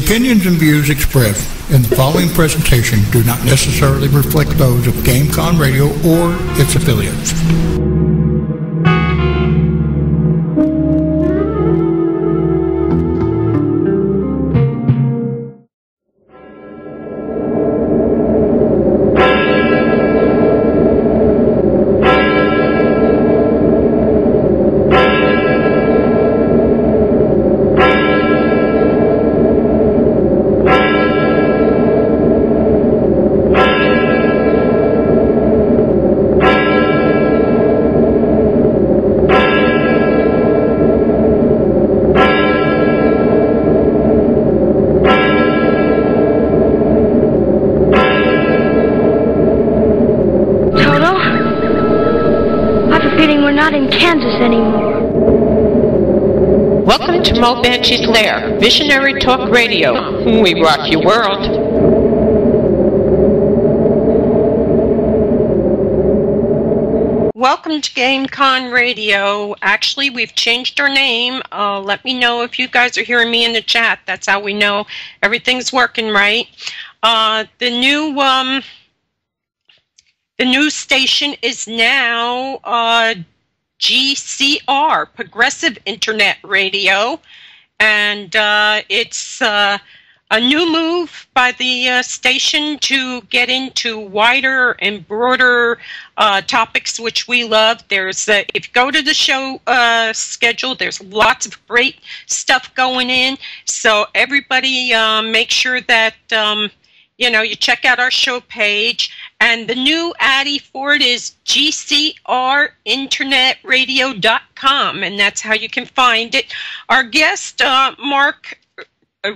opinions and views expressed in the following presentation do not necessarily reflect those of GameCon Radio or its affiliates. Welcome to Mo Banshee's Lair, Visionary Talk Radio. We rock your world. Welcome to GameCon Radio. Actually, we've changed our name. Let me know if you guys are hearing me in the chat. That's how we know everything's working right. The new station is now GCR, Progressive Internet Radio, and it's a new move by the station to get into wider and broader topics, which we love. There's if you go to the show schedule, there's lots of great stuff going in, so everybody make sure that you check out our show page. And the new Addy for it is gcrinternetradio.com, and that's how you can find it. Our guest, Mark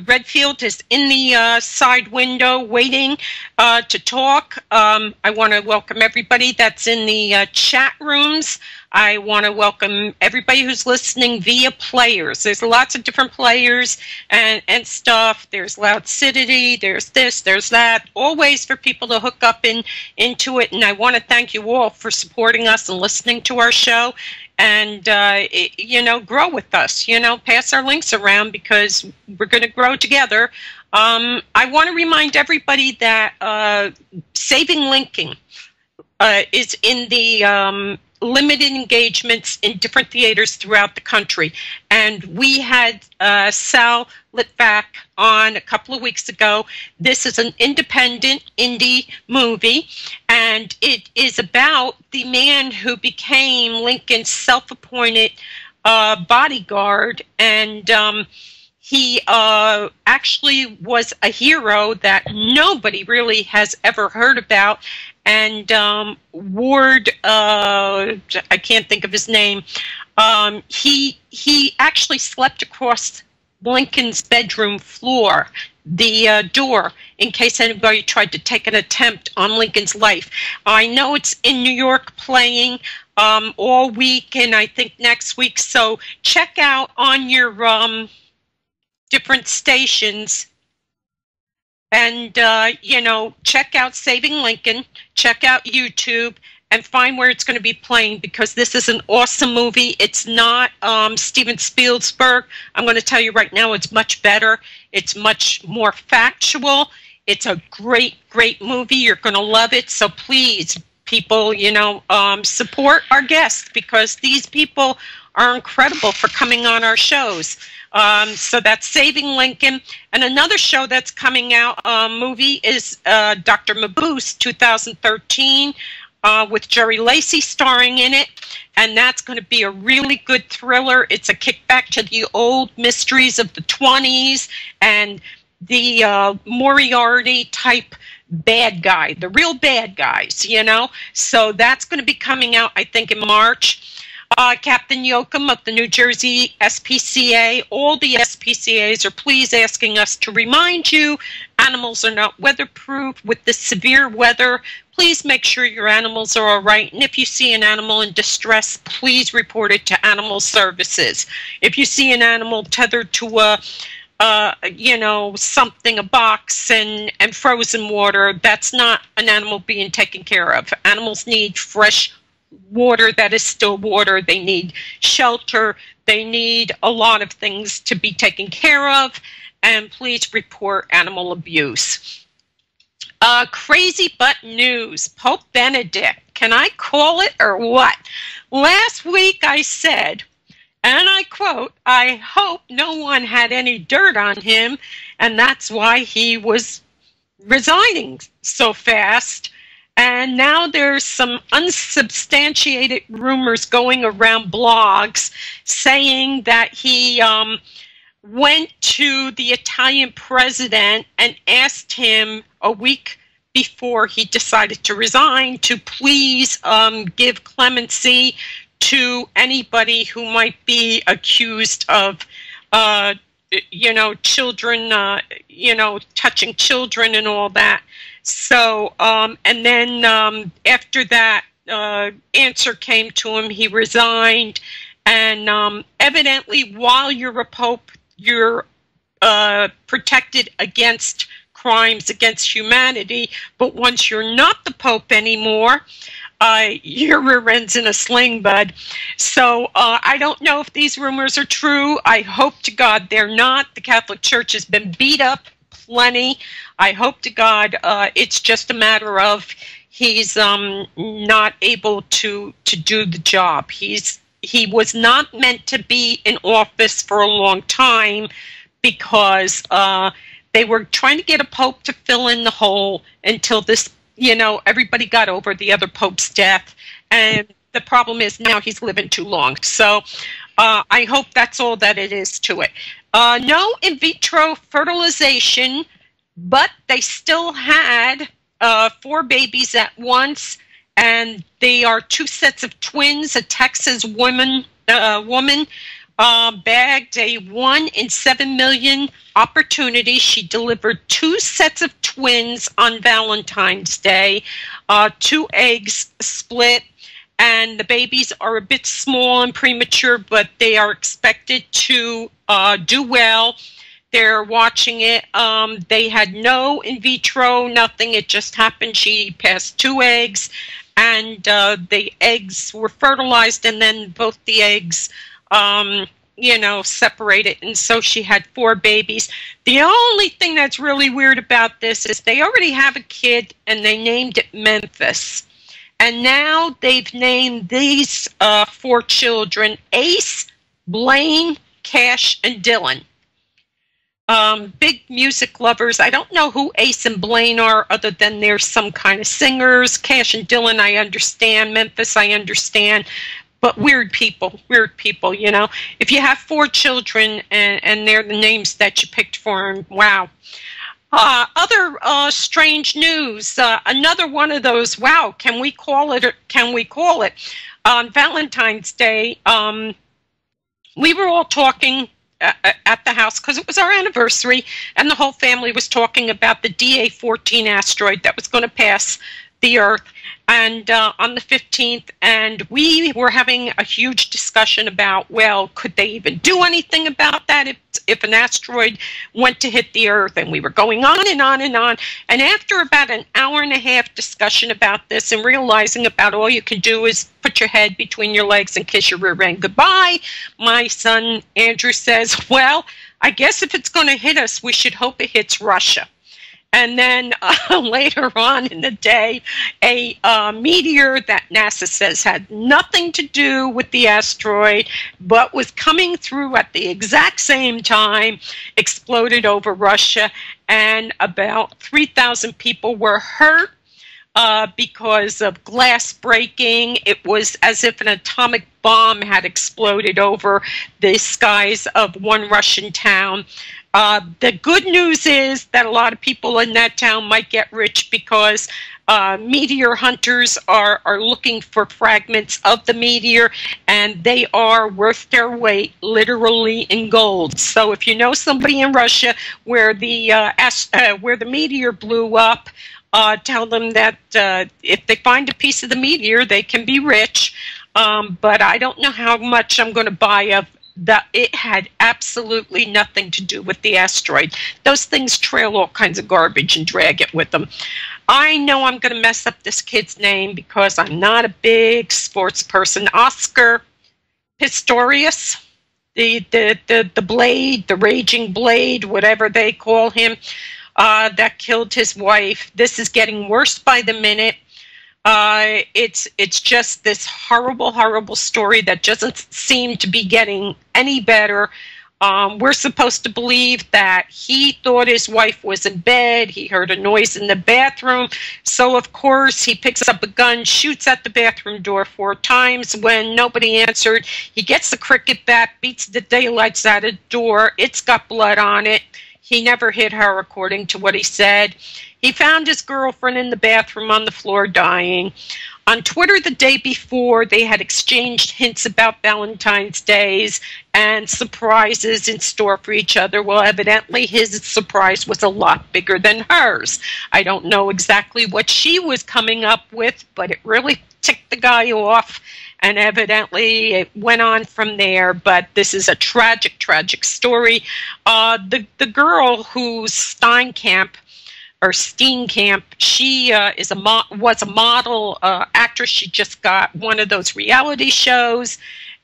Redfield, is in the side window waiting to talk. I want to welcome everybody that's in the chat rooms. I want to welcome everybody who's listening via players. There's lots of different players and stuff. There's Loudcidity, there's this, there's that. All ways for people to hook up into it. And I want to thank you all for supporting us and listening to our show. And, grow with us. Pass our links around because we're going to grow together. I want to remind everybody that Saving Lincoln is in the limited engagements in different theaters throughout the country. And we had Sal Litvak on a couple of weeks ago. This is an independent indie movie, and it is about the man who became Lincoln's self-appointed bodyguard, and he actually was a hero that nobody really has ever heard about. And Ward, I can't think of his name, he actually slept across Lincoln's bedroom floor, the door, in case anybody tried to take an attempt on Lincoln's life. I know it's in New York playing all week, and I think next week, so check out on your different stations. And, check out Saving Lincoln, check out YouTube, and find where it's going to be playing, because this is an awesome movie. It's not Steven Spielberg. I'm going to tell you right now, it's much better. It's much more factual. It's a great, great movie. You're going to love it. So please, people, support our guests, because these people are incredible for coming on our shows. So that's Saving Lincoln. And another show that's coming out, movie, is Dr. Mabuse 2013 with Jerry Lacey starring in it. And that's going to be a really good thriller. It's a kickback to the old mysteries of the 20s and the Moriarty type bad guy, the real bad guys, So that's going to be coming out, I think, in March. Captain Yoakum of the New Jersey SPCA. All the SPCAs are please asking us to remind you animals are not weatherproof. With the severe weather, please make sure your animals are all right. And if you see an animal in distress, please report it to Animal Services. If you see an animal tethered to a something, a box and frozen water, that's not an animal being taken care of. Animals need fresh water that is still water. They need shelter. They need a lot of things to be taken care of. and please report animal abuse. Crazy butt news. Pope Benedict. Can I call it or what? Last week I said, and I quote, I hope no one had any dirt on him, and that's why he was resigning so fast. And now there's some unsubstantiated rumors going around blogs saying that he went to the Italian president and asked him a week before he decided to resign to please give clemency to anybody who might be accused of, children, touching children and all that. So, and then after that answer came to him, he resigned. And evidently, while you're a pope, you're protected against crimes against humanity. But once you're not the pope anymore, your rear end's in a sling, bud. So I don't know if these rumors are true. I hope to God they're not. The Catholic Church has been beat up plenty. I hope to God it's just a matter of he's not able to do the job. He was not meant to be in office for a long time because they were trying to get a pope to fill in the hole until this, everybody got over the other pope's death. And the problem is now he's living too long. So I hope that's all that it is to it. No in vitro fertilization, but they still had 4 babies at once. And they are 2 sets of twins. A Texas woman bagged a 1 in 7 million opportunity. She delivered 2 sets of twins on Valentine's Day. 2 eggs split, and the babies are a bit small and premature, but they are expected to do well. They're watching it. They had no in vitro, nothing. It just happened. She passed 2 eggs, and the eggs were fertilized, and then both the eggs separated, and so she had 4 babies. The only thing that's really weird about this is they already have a kid, and they named it Memphis. And now they've named these 4 children Ace, Blaine, Cash, and Dylan. Big music lovers. I don't know who Ace and Blaine are other than they're some kind of singers. Cash and Dylan, I understand. Memphis, I understand. But weird people, If you have 4 children and they're the names that you picked for them, wow. Other strange news, another one of those, wow, can we call it? On Valentine's Day, we were all talking at the house because it was our anniversary, and the whole family was talking about the DA-14 asteroid that was going to pass the Earth and on the 15th, and we were having a huge discussion about, well, could they even do anything about that if an asteroid went to hit the Earth? And we were going on and on and on, and after about an hour and a half discussion about this and realizing about all you can do is put your head between your legs and kiss your rear end goodbye, my son Andrew says, well, I guess if it's going to hit us, we should hope it hits Russia. And then later on in the day, a meteor that NASA says had nothing to do with the asteroid, but was coming through at the exact same time, exploded over Russia, and about 3,000 people were hurt because of glass breaking. It was as if an atomic bomb had exploded over the skies of one Russian town. The good news is that a lot of people in that town might get rich because meteor hunters are looking for fragments of the meteor, and they are worth their weight, literally, in gold. So if you know somebody in Russia where the meteor blew up, tell them that if they find a piece of the meteor, they can be rich. But I don't know how much I'm going to buy of that. It had absolutely nothing to do with the asteroid. Those things trail all kinds of garbage and drag it with them. I know I'm going to mess up this kid's name because I'm not a big sports person. Oscar Pistorius. the blade, the raging blade, whatever they call him, that killed his wife. This is getting worse by the minute. It's just this horrible, horrible story that doesn't seem to be getting any better. We're supposed to believe that he thought his wife was in bed. He heard a noise in the bathroom. So, of course, he picks up a gun, shoots at the bathroom door 4 times. When nobody answered, he gets the cricket bat, beats the daylights out of the door. It's got blood on it. He never hit her, according to what he said. He found his girlfriend in the bathroom on the floor dying. On Twitter the day before, they had exchanged hints about Valentine's Days and surprises in store for each other. Well, evidently his surprise was a lot bigger than hers. I don't know exactly what she was coming up with, but it really ticked the guy off. And evidently it went on from there, but this is a tragic, tragic story. The girl who's Steenkamp, she was a model actress. She just got one of those reality shows,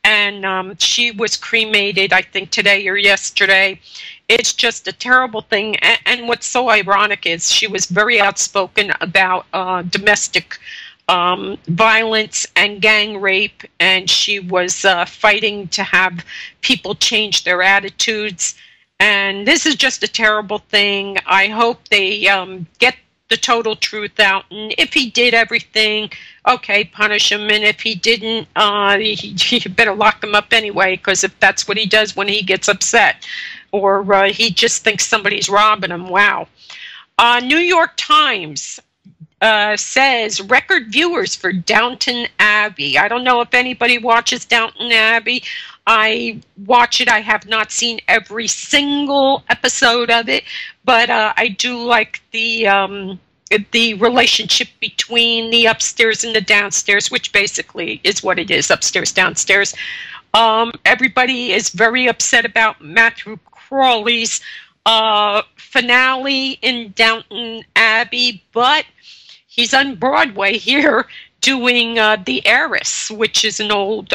and she was cremated, I think, today or yesterday. It's just a terrible thing. And what's so ironic is she was very outspoken about domestic violence and gang rape, and she was fighting to have people change their attitudes. And this is just a terrible thing. I hope they get the total truth out. And if he did everything, okay, punish him. And if he didn't, you better lock him up anyway, because if that's what he does when he gets upset, or he just thinks somebody's robbing him, wow. New York Times says record viewers for Downton Abbey. I don't know if anybody watches Downton Abbey. I watch it. I have not seen every single episode of it, but I do like the relationship between the upstairs and the downstairs, which basically is what it is, upstairs, downstairs. Everybody is very upset about Matthew Crawley's finale in Downton Abbey, but he's on Broadway here doing The Heiress, which is an old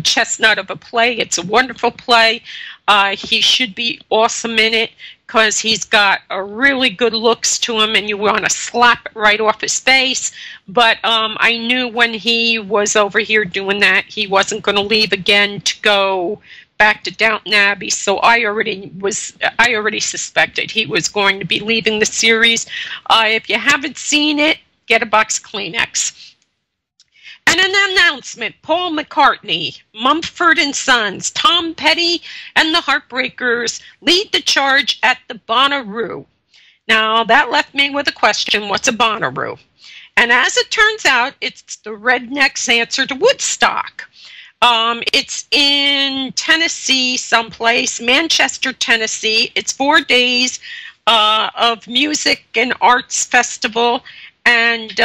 chestnut of a play. It's a wonderful play. He should be awesome in it because he's got a really good looks to him, and you want to slap it right off his face. But I knew when he was over here doing that, he wasn't going to leave again to go back to Downton Abbey, so I already suspected he was going to be leaving the series. If you haven't seen it, get a box of Kleenex. And an announcement: Paul McCartney, Mumford & Sons, Tom Petty, and the Heartbreakers lead the charge at the Bonnaroo. Now, that left me with a question: what's a Bonnaroo? And as it turns out, it's the redneck's answer to Woodstock. It's in Tennessee someplace, Manchester, Tennessee. It's 4 days of music and arts festival. And,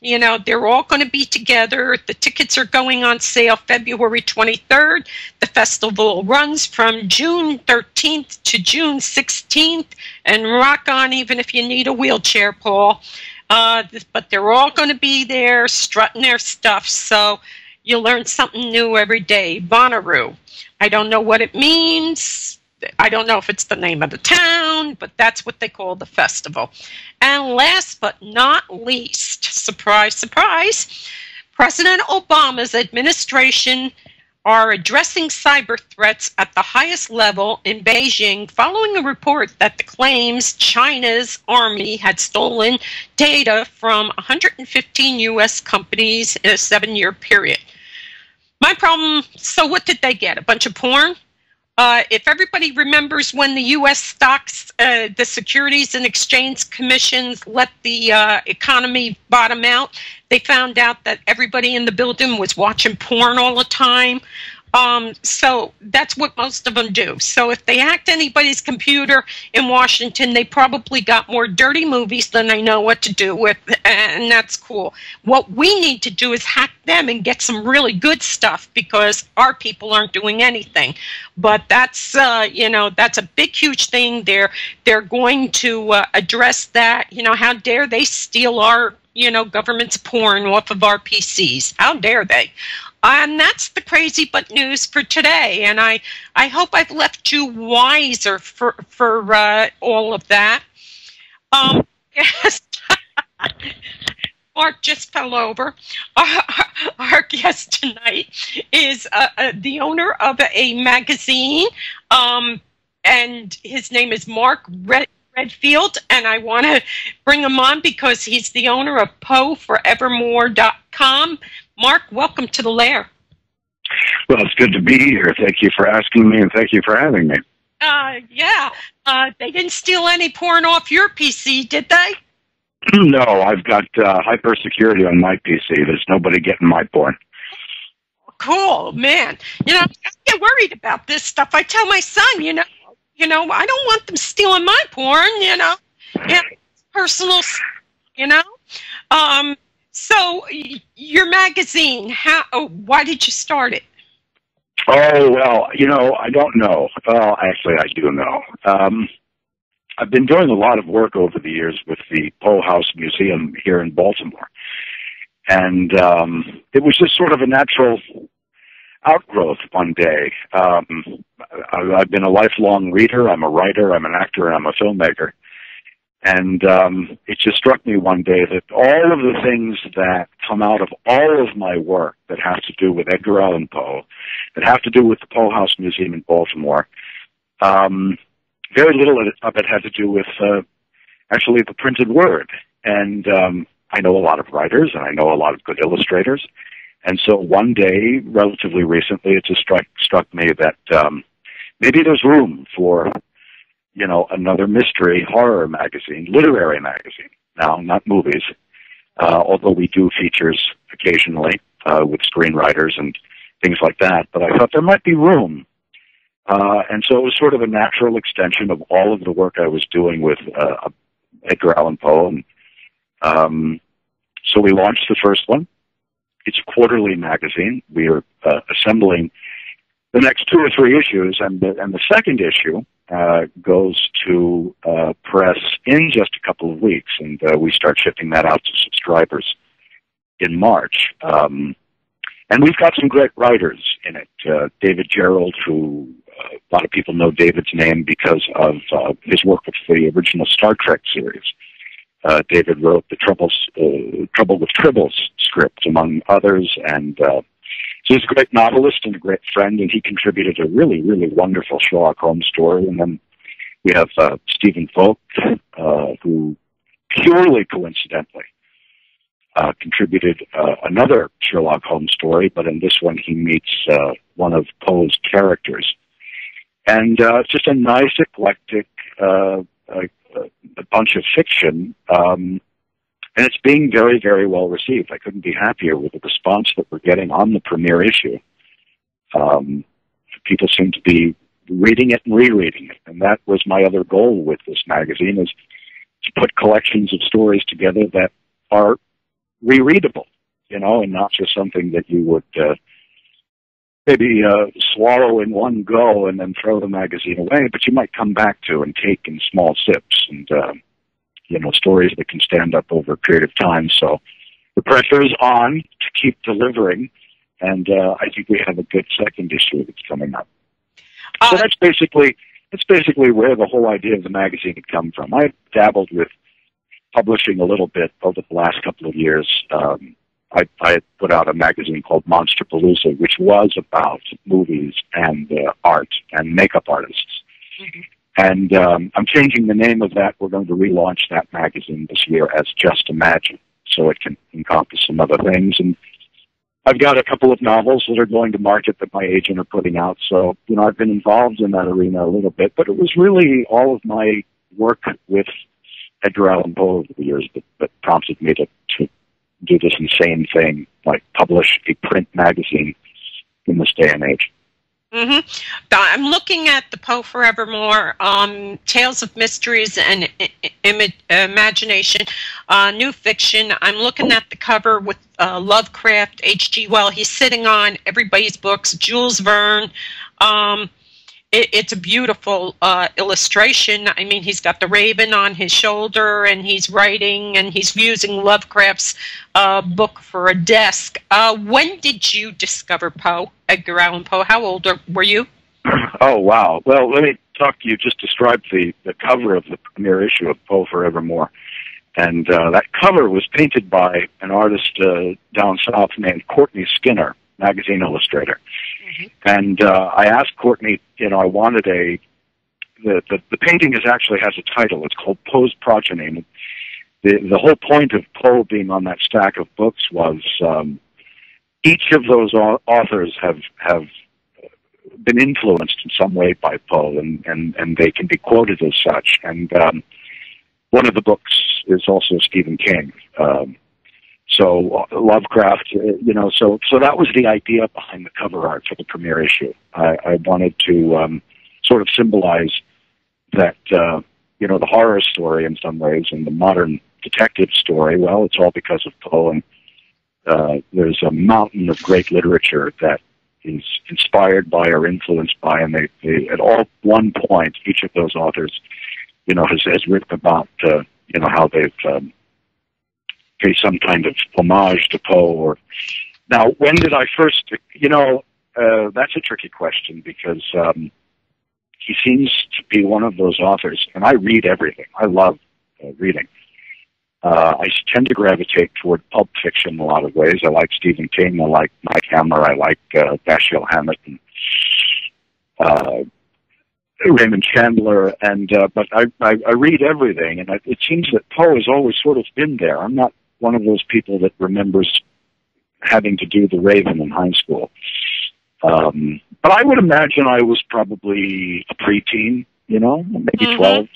you know, they're all going to be together. The tickets are going on sale February 23rd. The festival runs from June 13th to June 16th. And rock on even if you need a wheelchair, Paul. But they're all going to be there strutting their stuff. So you learn something new every day. Bonnaroo. I don't know what it means. I don't know if it's the name of the town, but that's what they call the festival. And last but not least, surprise, surprise, President Obama's administration are addressing cyber threats at the highest level in Beijing following a report that claims China's army had stolen data from 115 U.S. companies in a 7-year period. My problem, so what did they get? A bunch of porn? If everybody remembers when the U.S. stocks, the Securities and Exchange Commissions let the economy bottom out, they found out that everybody in the building was watching porn all the time. So that's what most of them do. So if they hacked anybody's computer in Washington, they probably got more dirty movies than they know what to do with, and that's cool. What we need to do is hack them and get some really good stuff because our people aren't doing anything. But that's, you know, that's a big, huge thing. They're going to address that. You know, how dare they steal our you know, government's pouring off of our PCs. How dare they? That's the crazy but news for today, and I hope I've left you wiser for all of that. Yes. Mark just fell over. Our guest tonight is the owner of a magazine, and his name is Mark Redfield, and I want to bring him on because he's the owner of Poe Forevermore.com. Mark, welcome to the lair. Well, it's good to be here. Thank you for asking me, and thank you for having me. Yeah. They didn't steal any porn off your PC, did they? No, I've got hyper security on my PC. There's nobody getting my porn. Cool, man. You know, I get worried about this stuff. I tell my son, you know, I don't want them stealing my porn, you know. Yeah, personal, you know. So your magazine, why did you start it? Oh, well, you know, I don't know. Well, actually, I do know. I've been doing a lot of work over the years with the Poe House Museum here in Baltimore. And it was just sort of a natural outgrowth one day. I've been a lifelong reader. I'm a writer. I'm an actor. And I'm a filmmaker. And it just struck me one day that all of the things that come out of all of my work that have to do with Edgar Allan Poe, that have to do with the Poe House Museum in Baltimore, very little of it had to do with actually the printed word. And I know a lot of writers, and I know a lot of good illustrators. And so one day, relatively recently, it just struck me that maybe there's room for, you know, another mystery horror magazine, literary magazine. Now, not movies, although we do features occasionally with screenwriters and things like that. But I thought there might be room. And so it was sort of a natural extension of all of the work I was doing with Edgar Allan Poe. And, so we launched the first one. It's a quarterly magazine. We are assembling the next 2 or 3 issues, and the second issue goes to press in just a couple of weeks, and we start shipping that out to subscribers in March. And we've got some great writers in it. David Gerald, who a lot of people know David's name because of his work with the original Star Trek series. David wrote the Trouble with Tribbles script, among others, and so he's a great novelist and a great friend, and he contributed a really, really wonderful Sherlock Holmes story. And then we have Stephen Folk, who purely coincidentally contributed another Sherlock Holmes story, but in this one he meets one of Poe's characters. And it's just a nice, eclectic a bunch of fiction, and it's being very, very well received. I couldn't be happier with the response that we're getting on the premiere issue. People seem to be reading it and rereading it, and that was my other goal with this magazine, is to put collections of stories together that are rereadable, you know, and not just something that you would maybe swallow in one go and then throw the magazine away, but you might come back to and take in small sips, and, you know, stories that can stand up over a period of time. So the pressure is on to keep delivering, and I think we have a good second issue that's coming up. So that's basically where the whole idea of the magazine had come from. I dabbled with publishing a little bit over the last couple of years. I had put out a magazine called Monsterpalooza, which was about movies and art and makeup artists. Mm-hmm. And I'm changing the name of that. We're going to relaunch that magazine this year as Just Imagine, so it can encompass some other things. And I've got a couple of novels that are going to market that my agent are putting out. So, you know, I've been involved in that arena a little bit, but it was really all of my work with Edgar Allan Poe over the years that prompted me to do this insane thing, like publish a print magazine in this day and age. Mm-hmm. I'm looking at the Poe Forevermore, Tales of Mysteries and Imagination, new fiction. I'm looking at the cover with Lovecraft, H.G. Wells. He's sitting on everybody's books, Jules Verne. it's a beautiful illustration. I mean, he's got the raven on his shoulder, and he's writing, and he's using Lovecraft's book for a desk. When did you discover Poe, Edgar Allan Poe? How old were you? Oh, wow. Well, let me talk to you, just describe the cover of the premiere issue of Poe Forevermore. And that cover was painted by an artist down south named Courtney Skinner, magazine illustrator. Mm-hmm. And I asked Courtney, I wanted the painting actually has a title. It's called Poe's Progeny. The whole point of Poe being on that stack of books was each of those authors have been influenced in some way by Poe, and they can be quoted as such. And one of the books is also Stephen King. So Lovecraft, so that was the idea behind the cover art for the premiere issue. I wanted to sort of symbolize that, the horror story in some ways and the modern detective story, well, it's all because of Poe, and there's a mountain of great literature that is inspired by or influenced by, and they at all one point, each of those authors, has written about, how they've paid some kind of homage to Poe. Now, when did I first, that's a tricky question, because he seems to be one of those authors, and I read everything. I love reading. I tend to gravitate toward pulp fiction in a lot of ways. I like Stephen King. I like Mike Hammer. I like Dashiell Hammett and Raymond Chandler. But I read everything, and it seems that Poe has always sort of been there. I'm not one of those people that remembers having to do the Raven in high school. But I would imagine I was probably a preteen, maybe 12.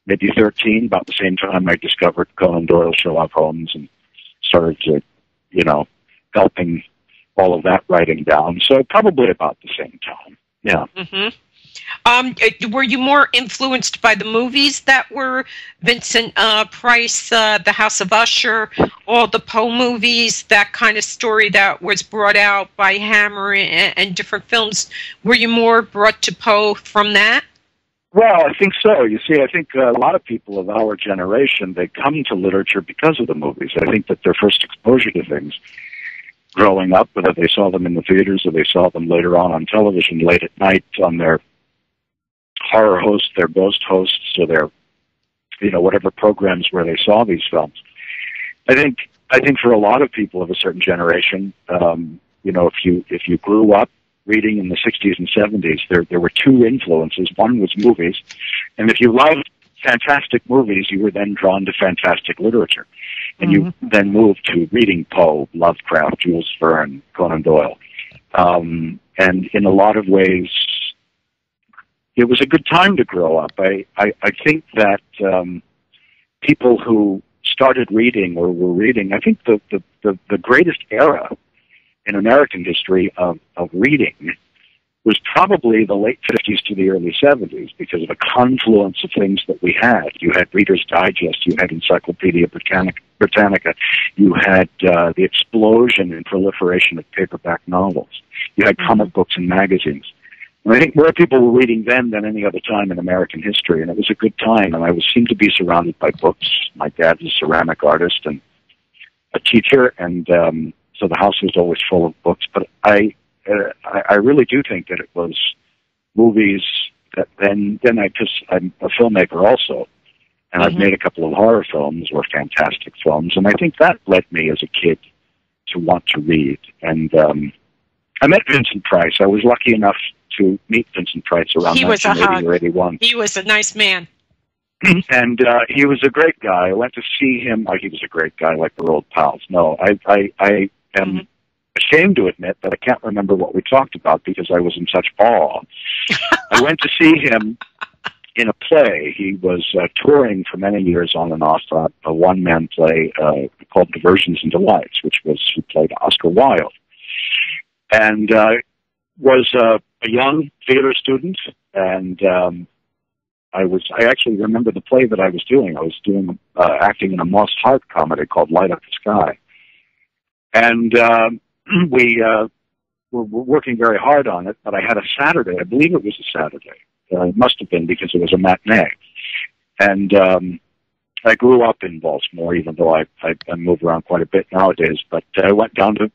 Maybe 13, about the same time I discovered Conan Doyle, Sherlock Holmes, and started to, helping all of that writing down. So probably about the same time, yeah. Mm-hmm. Were you more influenced by the movies that were Vincent Price, The House of Usher, all the Poe movies, that kind of story that was brought out by Hammer and different films? Were you more brought to Poe from that? Well, I think so. You see, I think a lot of people of our generation, they come to literature because of the movies. I think that their first exposure to things growing up, whether they saw them in the theaters or they saw them later on television late at night on their horror hosts, their ghost hosts, or their, whatever programs where they saw these films. I think for a lot of people of a certain generation, if you grew up reading in the 60s and 70s, there were two influences. One was movies, and if you loved fantastic movies, you were then drawn to fantastic literature. And you then moved to reading Poe, Lovecraft, Jules Verne, Conan Doyle. And in a lot of ways, it was a good time to grow up. I think that people who started reading or were reading, I think the greatest era in American history of reading was probably the late 50s to the early 70s, because of a confluence of things that we had. You had Reader's Digest, you had Encyclopedia Britannica, you had the explosion and proliferation of paperback novels, you had comic books and magazines. And I think more people were reading then than any other time in American history, and it was a good time, and I seemed to be surrounded by books. My dad's a ceramic artist and a teacher, and so the house was always full of books. But I really do think that it was movies that then I'm a filmmaker also, and I've made a couple of horror films or fantastic films, and I think that led me as a kid to want to read. And I met Vincent Price. I was lucky enough to meet Vincent Price around 1980 or 81. He was a nice man. And he was a great guy. I went to see him. He was a great guy, like we're old pals. No, I am ashamed to admit that I can't remember what we talked about because I was in such awe. I went to see him in a play. He was touring for many years on and off, a one-man play called Diversions and Delights, he played Oscar Wilde. And was a young theater student, and I actually remember the play that I was doing. I was doing acting in a Moss Hart comedy called Light Up the Sky. And we were working very hard on it, but I had a Saturday. I believe it was a Saturday. It must have been because it was a matinee. And I grew up in Baltimore, even though I move around quite a bit nowadays. But I went down to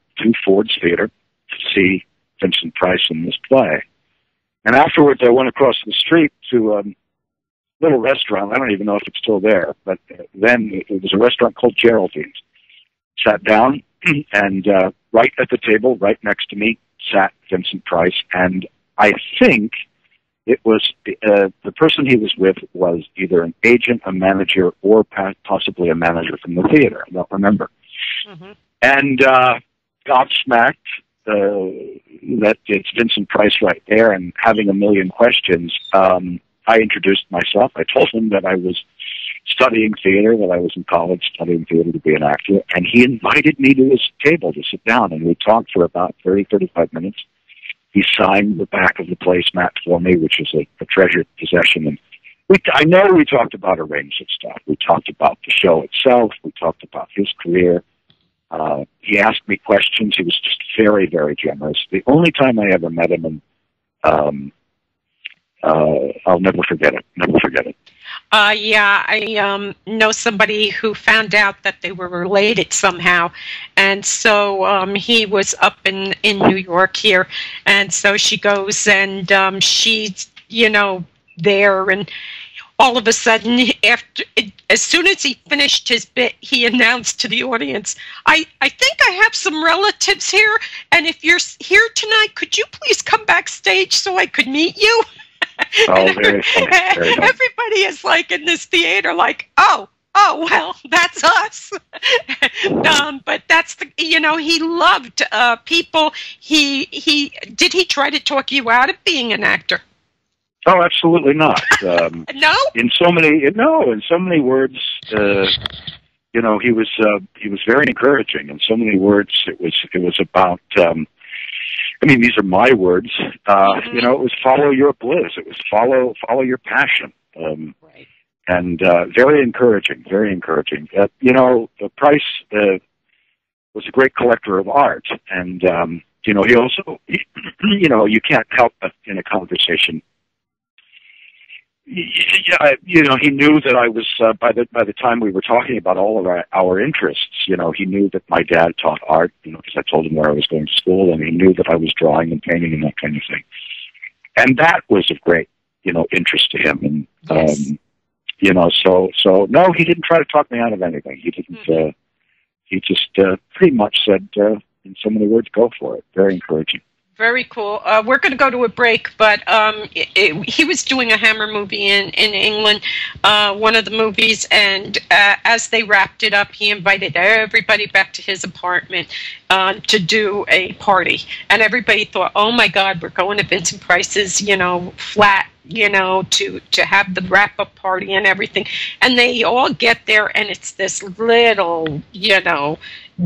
Ford's Theater to see Vincent Price in this play. And afterwards, I went across the street to a little restaurant. I don't even know if it's still there, but then it was a restaurant called Geraldine's. Sat down, and right at the table, right next to me, sat Vincent Price. And I think it was the person he was with was either an agent, a manager, or possibly a manager from the theater. I don't remember. Mm-hmm. And gobsmacked that it's Vincent Price right there, and having a million questions, I introduced myself. I told him that I was studying theater, that I was in college studying theater to be an actor, and he invited me to his table to sit down, and we talked for about 30, 35 minutes. He signed the back of the placemat for me, which is a treasured possession. And I know we talked about a range of stuff. We talked about the show itself. We talked about his career. He asked me questions. He was just very, very generous. The only time I ever met him, and I'll never forget it. Never forget it. Yeah, I know somebody who found out that they were related somehow, and so he was up in New York here, and so she goes and she's, there, and all of a sudden, as soon as he finished his bit, he announced to the audience, I think I have some relatives here, and if you're here tonight, could you please come backstage so I could meet you? Oh, very funny. Very nice. Everybody is like in this theater, like, oh, well, that's us. But that's he loved people. Did he try to talk you out of being an actor? Oh, absolutely not. No? In so many words, he was very encouraging. In so many words, it was about, these are my words. It was follow your bliss. It was follow your passion. Right. And very encouraging, very encouraging. Price was a great collector of art, and he also, you can't help but in a conversation. He knew that I was by the time we were talking about all of our interests. He knew that my dad taught art, because I told him where I was going to school, and he knew that I was drawing and painting and that kind of thing. And that was of great, interest to him. And yes. So no, he didn't try to talk me out of anything. He didn't. Mm-hmm. He just pretty much said, in so many words, go for it. Very encouraging. Very cool. We're going to go to a break, but he was doing a Hammer movie in England, one of the movies, and as they wrapped it up, he invited everybody back to his apartment to do a party. And everybody thought, oh my God, we're going to Vincent Price's, flat, to have the wrap-up party and everything. And they all get there, and it's this little,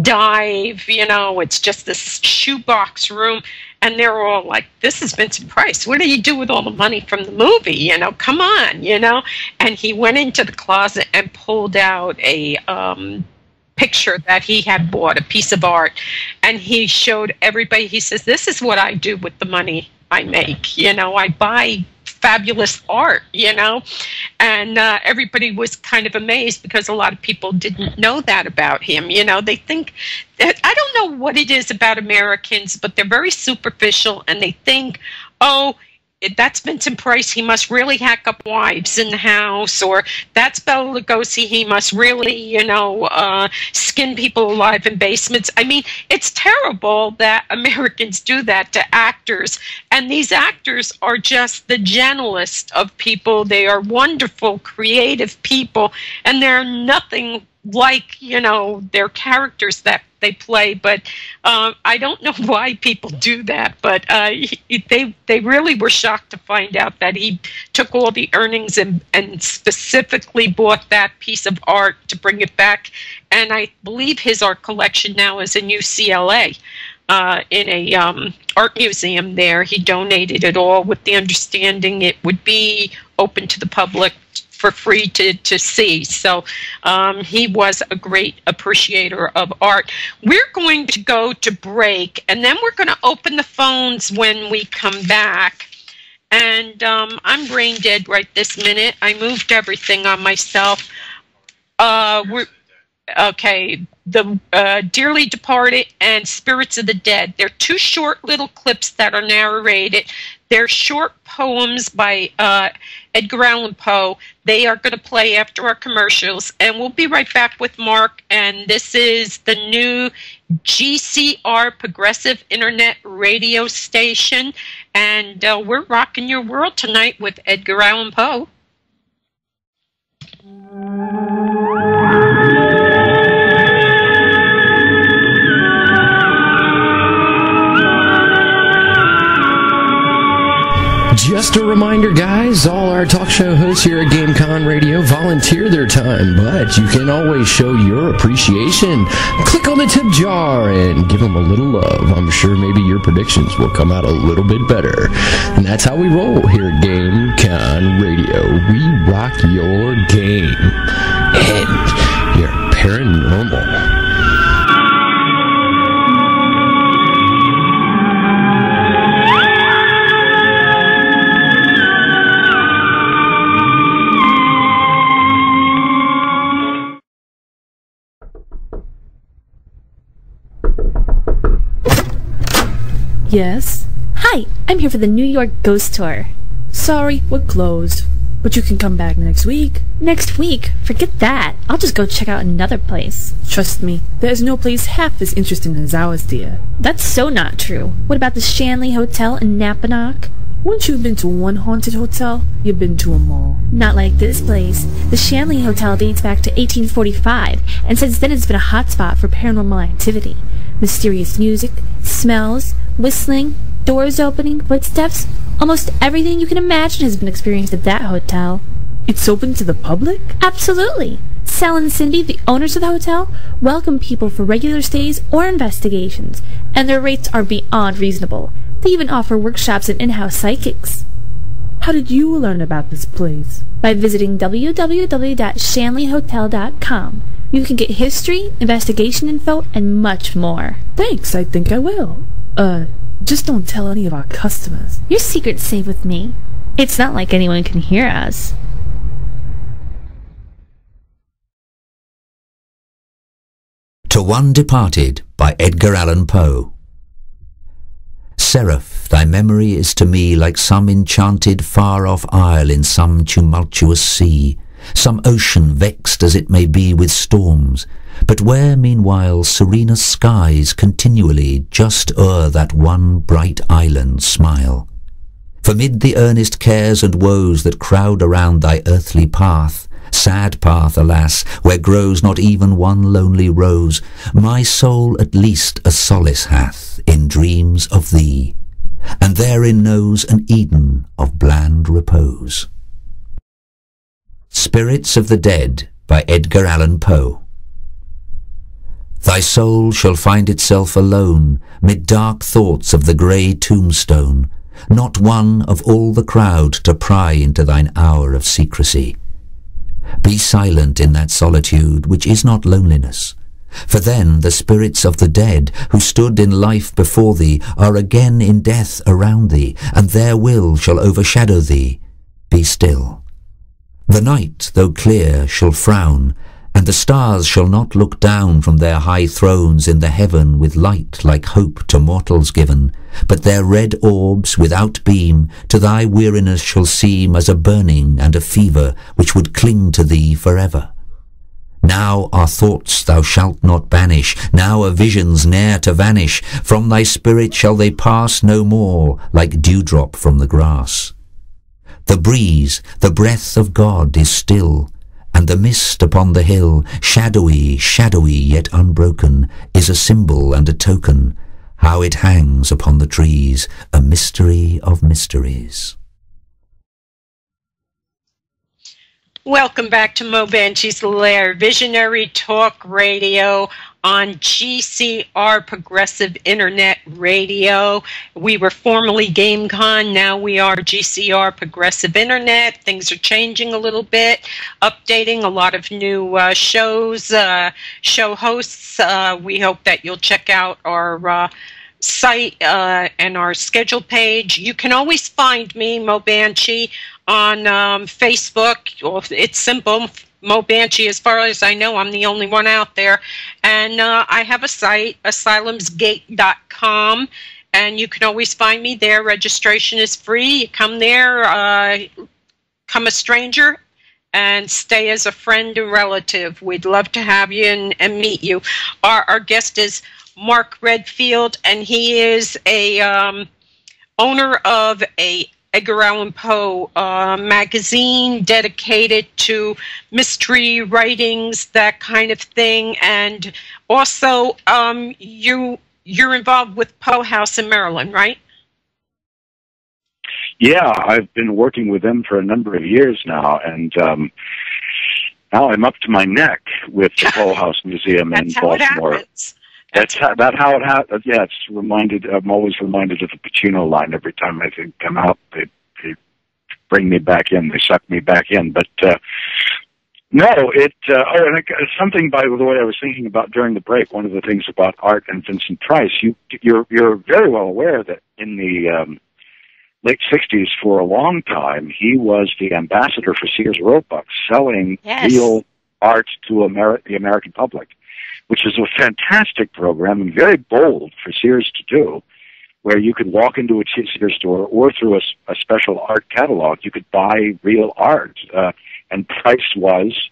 dive, it's just this shoebox room. And they're all like, this is Vincent Price. What do you do with all the money from the movie? Come on, And he went into the closet and pulled out a picture that he had bought, a piece of art. And he showed everybody, he says, this is what I do with the money I make. I buy fabulous art, and everybody was kind of amazed because a lot of people didn't know that about him. They think that, I don't know what it is about Americans, but they're very superficial, and they think, oh, that's Vincent Price, he must really hack up wives in the house, or that's Bela Lugosi, he must really, skin people alive in basements. It's terrible that Americans do that to actors, and these actors are just the gentlest of people. They are wonderful, creative people, and they're nothing like, their characters that they play, but I don't know why people do that, but they really were shocked to find out that he took all the earnings and specifically bought that piece of art to bring it back, and I believe his art collection now is in UCLA. In a art museum there. He donated it all with the understanding it would be open to the public for free to see. So he was a great appreciator of art. We're going to go to break, and then we're going to open the phones when we come back. And I'm brain dead right this minute. I moved everything on myself. Okay, the Dearly Departed and Spirits of the Dead. They're two short little clips that are narrated. They're short poems by Edgar Allen Poe. They are going to play after our commercials, and we'll be right back with Mark. And this is the new GCR Progressive Internet Radio Station, and we're rocking your world tonight with Edgar Allan Poe. Just a reminder, guys, all our talk show hosts here at GameCon Radio volunteer their time, but you can always show your appreciation. Click on the tip jar and give them a little love. I'm sure maybe your predictions will come out a little bit better. And that's how we roll here at GameCon Radio. We rock your game and your paranormal. Yes? Hi, I'm here for the New York Ghost Tour. Sorry, we're closed. But you can come back next week. Next week? Forget that. I'll just go check out another place. Trust me, there's no place half as interesting as ours, dear. That's so not true. What about the Shanley Hotel in Napanock? Once you've been to one haunted hotel, you've been to them all. Not like this place. The Shanley Hotel dates back to 1845, and since then it's been a hotspot for paranormal activity. Mysterious music, smells, whistling, doors opening, footsteps, almost everything you can imagine has been experienced at that hotel. It's open to the public? Absolutely. Sal and Cindy, the owners of the hotel, welcome people for regular stays or investigations, and their rates are beyond reasonable. They even offer workshops and in-house psychics. How did you learn about this place? By visiting www.shanleyhotel.com. You can get history, investigation info, and much more. Thanks, I think I will. Just don't tell any of our customers. Your secret's safe with me. It's not like anyone can hear us. To One Departed by Edgar Allan Poe. Seraph, thy memory is to me like some enchanted far-off isle in some tumultuous sea, some ocean vexed as it may be with storms, but where meanwhile serenest skies continually just o'er that one bright island smile. For mid the earnest cares and woes that crowd around thy earthly path, sad path, alas, where grows not even one lonely rose, my soul at least a solace hath in dreams of thee, and therein knows an Eden of bland repose. Spirits of the Dead by Edgar Allan Poe. Thy soul shall find itself alone mid dark thoughts of the grey tombstone, not one of all the crowd to pry into thine hour of secrecy. Be silent in that solitude which is not loneliness, for then the spirits of the dead who stood in life before thee are again in death around thee, and their will shall overshadow thee. Be still. The night, though clear, shall frown, and the stars shall not look down from their high thrones in the heaven with light like hope to mortals given, but their red orbs without beam to thy weariness shall seem as a burning and a fever which would cling to thee forever. Now are thoughts thou shalt not banish, now are visions ne'er to vanish, from thy spirit shall they pass no more like dewdrop from the grass. The breeze, the breath of God is still, and the mist upon the hill, shadowy, shadowy yet unbroken, is a symbol and a token, how it hangs upon the trees, a mystery of mysteries. Welcome back to Mo Banshee's Lair, Visionary Talk Radio. on GCR Progressive Internet Radio. We were formerly GameCon, now we are GCR Progressive Internet. Things are changing a little bit, updating a lot of new shows, show hosts. We hope that you'll check out our site and our schedule page. You can always find me, Mo Banshee, on Facebook. It's simple, Mo Banshee. As far as I know, I'm the only one out there. And I have a site, asylumsgate.com, and you can always find me there. Registration is free. You come there, come a stranger, and stay as a friend and relative. We'd love to have you and meet you. Our guest is Mark Redfield, and he is a owner of a Edgar Allan Poe magazine dedicated to mystery writings, that kind of thing. And also, you're involved with Poe House in Maryland, right? Yeah, I've been working with them for a number of years now, and now I'm up to my neck with the Poe House Museum in Baltimore. That's how it happens. Yeah, it's reminded. I'm always reminded of the Pacino line every time I come out. They bring me back in. They suck me back in. But no, something, by the way, I was thinking about during the break. One of the things about Art and Vincent Price, you're very well aware that in the late '60s, for a long time, he was the ambassador for Sears Roebuck, selling real art to the American public, which is a fantastic program and very bold for Sears to do, where you could walk into a Sears store or through a special art catalog, you could buy real art. And Price was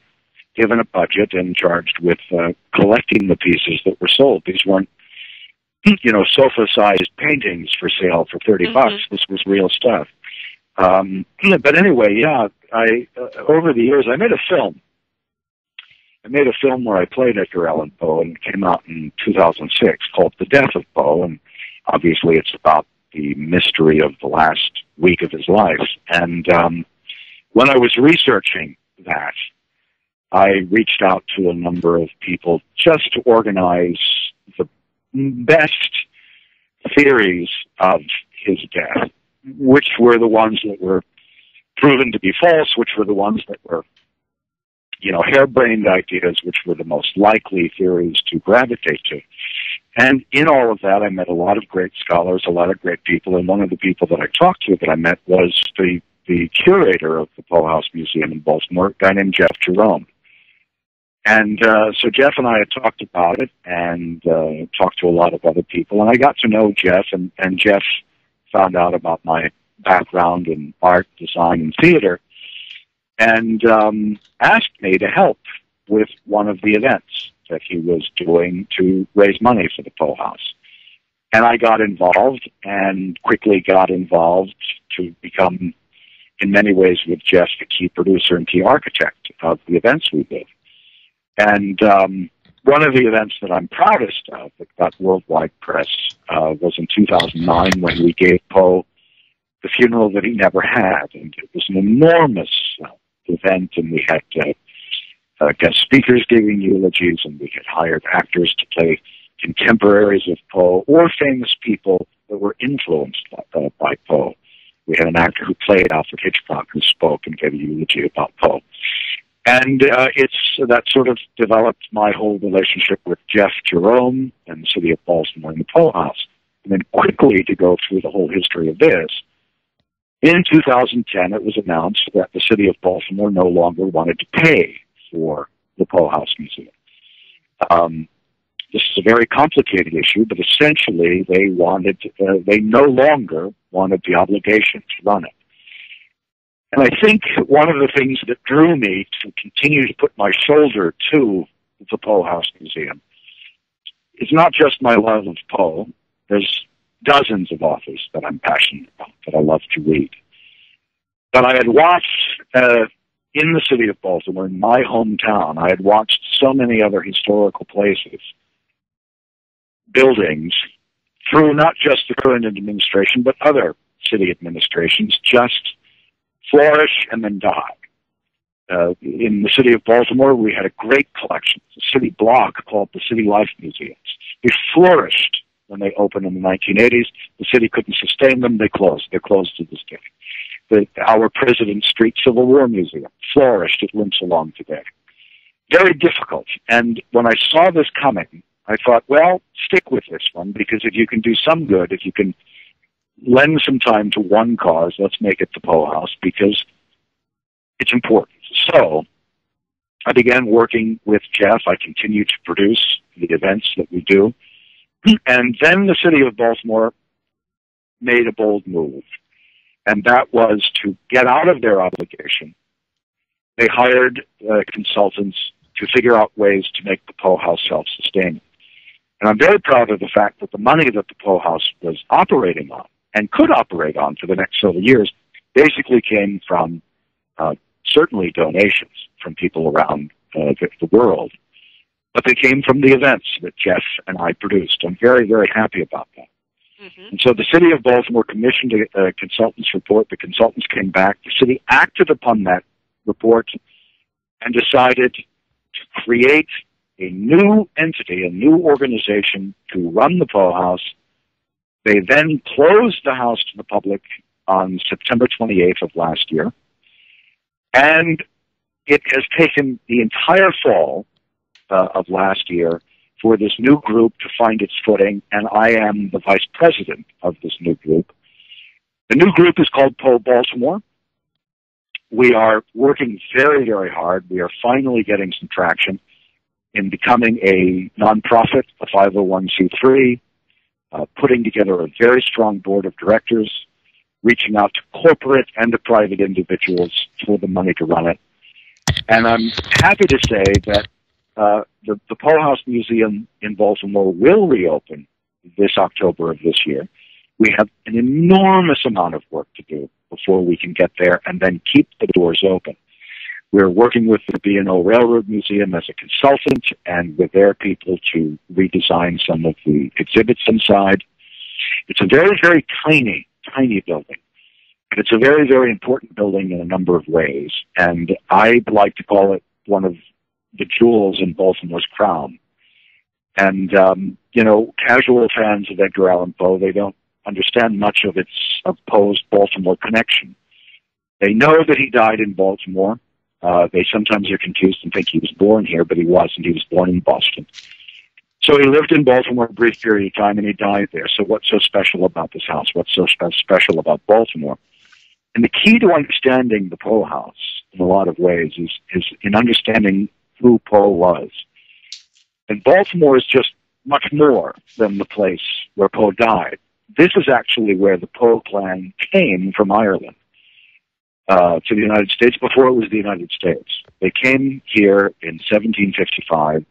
given a budget and charged with collecting the pieces that were sold. These weren't, sofa-sized paintings for sale for $30. This was real stuff. But anyway, yeah, over the years, I made a film. Where I played Edgar Allan Poe, and it came out in 2006, called The Death of Poe, and obviously it's about the mystery of the last week of his life. And when I was researching that, I reached out to a number of people just to organize the best theories of his death, which were the ones that were proven to be false, which were the ones that were harebrained ideas, which were the most likely theories to gravitate to. And in all of that, I met a lot of great scholars, a lot of great people, and one of the people that I talked to that I met was the curator of the Poe House Museum in Baltimore, a guy named Jeff Jerome. And so Jeff and I had talked about it and talked to a lot of other people, and I got to know Jeff, and Jeff found out about my background in art, design, and theater, and asked me to help with one of the events that he was doing to raise money for the Poe House. And I got involved and quickly got involved to become, in many ways with Jeff, the key producer and key architect of the events we did. And one of the events that I'm proudest of that got worldwide press was in 2009 when we gave Poe the funeral that he never had. And it was an enormous event, and we had guest speakers giving eulogies, and we had hired actors to play contemporaries of Poe or famous people that were influenced by Poe. We had an actor who played Alfred Hitchcock who spoke and gave a eulogy about Poe. And that sort of developed my whole relationship with Jeff Jerome and the city of Baltimore and the Poe House. And then quickly, to go through the whole history of this, in 2010, it was announced that the city of Baltimore no longer wanted to pay for the Poe House Museum. This is a very complicated issue, but essentially they no longer wanted the obligation to run it. And I think one of the things that drew me to continue to put my shoulder to the Poe House Museum is not just my love of Poe. There's dozens of authors that I'm passionate about, that I love to read. But I had watched, in the city of Baltimore, in my hometown, I had watched so many other historical places, buildings, through not just the current administration, but other city administrations, just flourish and then die. In the city of Baltimore, we had a great collection, a city block called the City Life Museums. They flourished when they opened in the 1980s. The city couldn't sustain them. They closed. They're closed to this day. Our President Street Civil War Museum flourished. It limps along today. Very difficult. And when I saw this coming, I thought, well, stick with this one, because if you can do some good, if you can lend some time to one cause, let's make it the Poe House, because it's important. So I began working with Jeff. I continued to produce the events that we do. And then the city of Baltimore made a bold move, and that was to get out of their obligation. They hired consultants to figure out ways to make the Poe House self-sustaining. And I'm very proud of the fact that the money that the Poe House was operating on and could operate on for the next several years basically came from certainly donations from people around the world, but they came from the events that Jeff and I produced. I'm very, very happy about that. Mm-hmm. And so the city of Baltimore commissioned a consultant's report. The consultants came back. The city acted upon that report and decided to create a new entity, a new organization to run the Poe House. They then closed the house to the public on September 28th of last year. And it has taken the entire fall of last year for this new group to find its footing, and I am the vice president of this new group. The new group is called Poe Baltimore. We are working very, very hard. We are finally getting some traction in becoming a nonprofit, a 501c3, putting together a very strong board of directors, reaching out to corporate and to private individuals for the money to run it. And I'm happy to say that the Poe House Museum in Baltimore will reopen this October of this year. We have an enormous amount of work to do before we can get there and then keep the doors open. We're working with the B&O Railroad Museum as a consultant and with their people to redesign some of the exhibits inside. It's a very, very tiny building, but it's a very, very important building in a number of ways. And I'd like to call it one of the jewels in Baltimore's crown. And, casual fans of Edgar Allan Poe, they don't understand much of Poe's Baltimore connection. They know that he died in Baltimore. They sometimes are confused and think he was born here, but he wasn't. He was born in Boston. So he lived in Baltimore a brief period of time, and he died there. So what's so special about this house? What's so special about Baltimore? And the key to understanding the Poe House, in a lot of ways, is in understanding who Poe was. And Baltimore is just much more than the place where Poe died. This is actually where the Poe clan came from Ireland to the United States before it was the United States. They came here in 1755,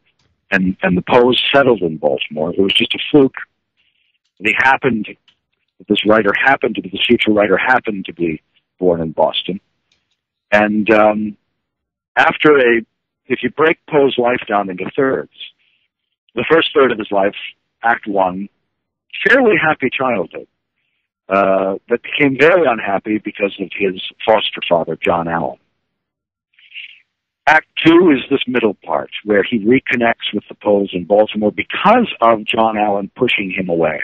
and the Poes settled in Baltimore. It was just a fluke. This future writer happened to be born in Boston. And if you break Poe's life down into thirds, the first third of his life, Act 1, fairly happy childhood, that became very unhappy because of his foster father, John Allen. Act 2 is this middle part, where he reconnects with the Poes in Baltimore because of John Allen pushing him away,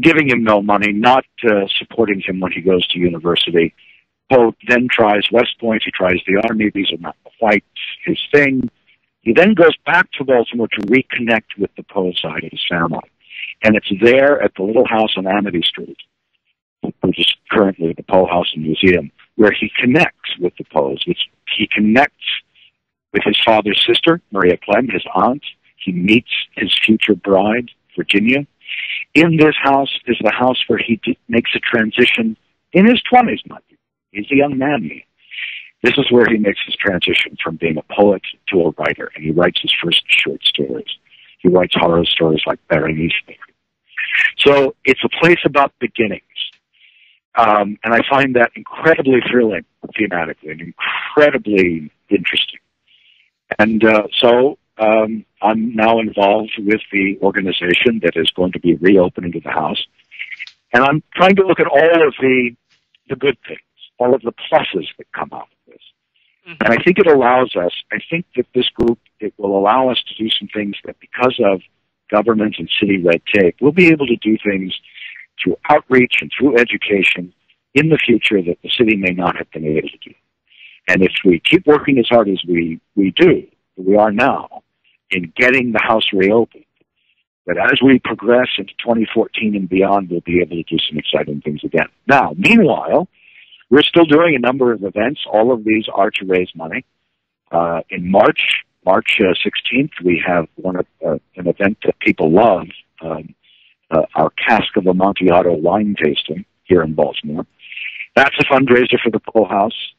giving him no money, not supporting him when he goes to university. Poe then tries West Point, he tries the Army. These are not quite his thing. He then goes back to Baltimore to reconnect with the Poe side of his family. And it's there at the little house on Amity Street, which is currently the Poe House and Museum, where he connects with the Poes. He connects with his father's sister, Maria Clem, his aunt. He meets his future bride, Virginia. In this house is the house where he makes a transition in his 20s, mind you. He's a young man. This is where he makes his transition from being a poet to a writer, and he writes his first short stories. He writes horror stories like Berenice. So it's a place about beginnings. And I find that incredibly thrilling thematically and incredibly interesting. And so I'm now involved with the organization that is going to be reopening the house. And I'm trying to look at all of the good things. all of the pluses that come out of this. And I think it allows us, I think that this group, it will allow us to do some things that because of government and city red tape, we'll be able to do things through outreach and through education in the future that the city may not have been able to do. And if we keep working as hard as we are now, in getting the house reopened, that as we progress into 2014 and beyond, we'll be able to do some exciting things again. Now, meanwhile, we're still doing a number of events. All of these are to raise money. In March 16th, we have an event that people love, our Cask of Amontillado wine tasting here in Baltimore. That's a fundraiser for the Poe House.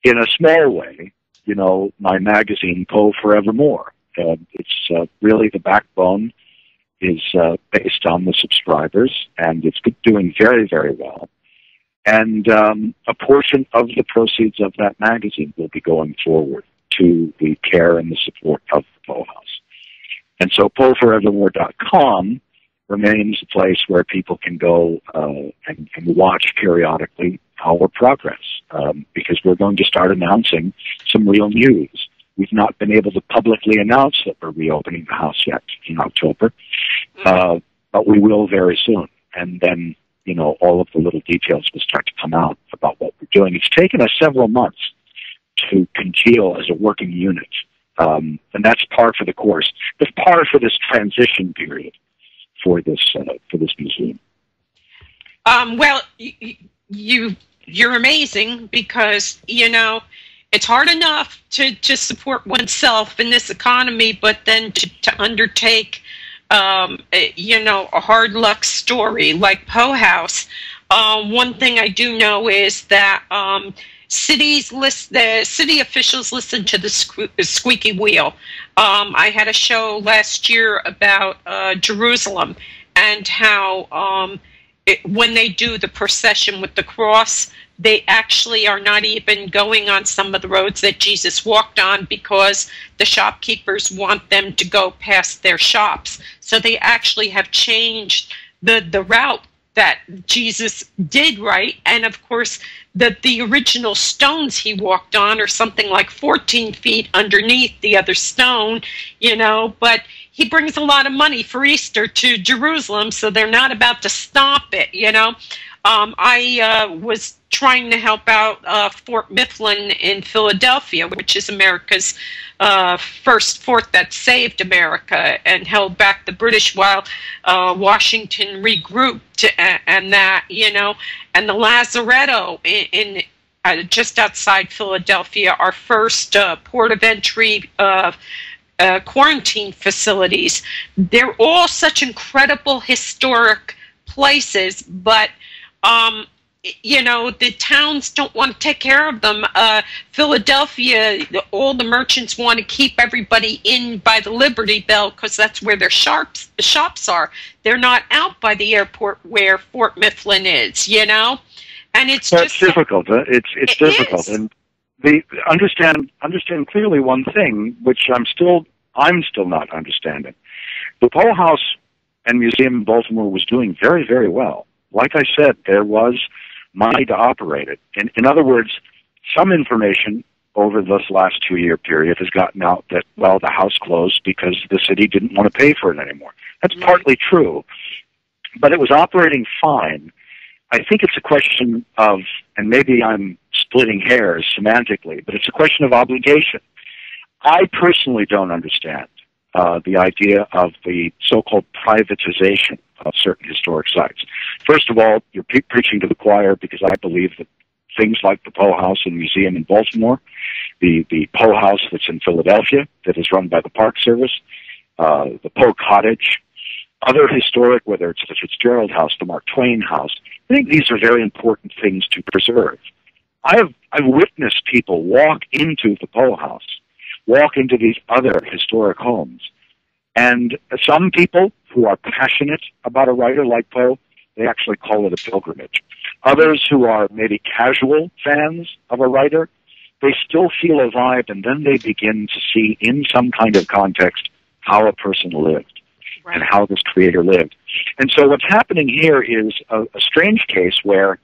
In a small way, you know, my magazine, Poe Forevermore. It's really the backbone is based on the subscribers, and it's doing very, very well. And a portion of the proceeds of that magazine will be going forward to the care and the support of the Poe House. And so PoeForevermore.com remains a place where people can go and watch periodically our progress, because we're going to start announcing some real news. We've not been able to publicly announce that we're reopening the house yet in October, but we will very soon. And then, you know, all of the little details will start to come out about what we're doing. It's taken us several months to congeal as a working unit, and that's par for the course. It's par for this transition period for this museum. Well, you're amazing because, you know, it's hard enough to just support oneself in this economy, but then to undertake, you know, a hard luck story like Poe House. One thing I do know is that the city officials listen to the squeaky wheel. I had a show last year about Jerusalem and how when they do the procession with the cross, they actually are not even going on some of the roads that Jesus walked on because the shopkeepers want them to go past their shops. So they actually have changed the route that Jesus did, right? And of course, the original stones he walked on are something like 14 feet underneath the other stone, you know, but he brings a lot of money for Easter to Jerusalem, so they're not about to stomp it, you know. I was trying to help out Fort Mifflin in Philadelphia, which is America's first fort that saved America and held back the British while Washington regrouped, and that, you know, and the Lazaretto in just outside Philadelphia, our first port of entry quarantine facilities. They're all such incredible historic places, but you know, the towns don't want to take care of them. Philadelphia, all the merchants want to keep everybody in by the Liberty Bell because that's where their shops are. They're not out by the airport where Fort Mifflin is, you know? And it's just difficult. It's difficult. And understand clearly one thing, which I'm still not understanding. The Poe House and Museum in Baltimore was doing very, very well. Like I said, there was money to operate it. In other words, some information over this last 2-year period has gotten out that, well, the house closed because the city didn't want to pay for it anymore. That's partly true, but it was operating fine. I think it's a question of, and maybe I'm splitting hairs semantically, but it's a question of obligation. I personally don't understand the idea of the so-called privatization of certain historic sites. First of all, you're preaching to the choir, because I believe that things like the Poe House and Museum in Baltimore, the Poe House that's in Philadelphia that is run by the Park Service, the Poe Cottage, other historic, whether it's the Fitzgerald House, the Mark Twain House, I think these are very important things to preserve. I've witnessed people walk into the Poe House, walk into these other historic homes, and some people who are passionate about a writer like Poe, they actually call it a pilgrimage. Others who are maybe casual fans of a writer, they still feel a vibe, and then they begin to see in some kind of context how a person lived and how this creator lived. And so what's happening here is a strange case where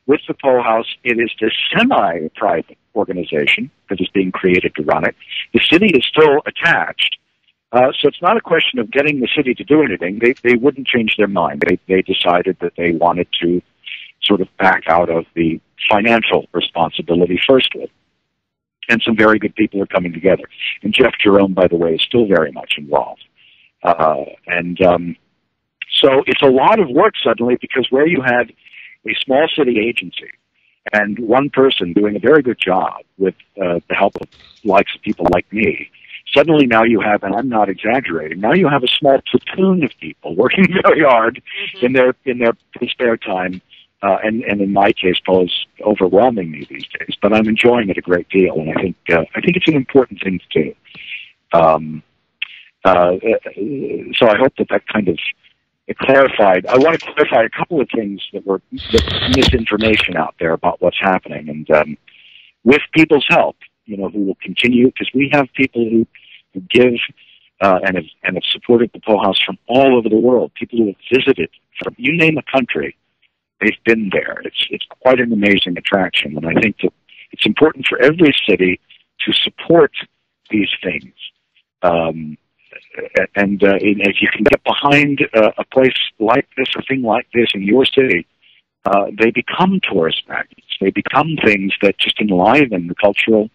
with the Poe House, it is this semi-private organization that is being created to run it. The city is still attached, so it's not a question of getting the city to do anything. They wouldn't change their mind. They decided that they wanted to sort of back out of the financial responsibility firstly. And some very good people are coming together. And Jeff Jerome, by the way, is still very much involved. So it's a lot of work suddenly, because where you had a small city agency and one person doing a very good job with the help of likes of people like me, suddenly now you have, and I'm not exaggerating, now you have a small platoon of people working very hard in their spare time. And in my case, Poe is overwhelming me these days, but I'm enjoying it a great deal, and I think it's an important thing to do. So I hope that kind of clarified. I want to clarify a couple of things that were misinformation out there about what's happening, and with people's help, who will continue, because we have people who give and have supported the Poe House from all over the world. People who have visited from you name a country. They've been there. It's quite an amazing attraction, and I think that it's important for every city to support these things. And if you can get behind a place like this, a thing like this in your city, they become tourist magnets. They become things that just enliven the cultural,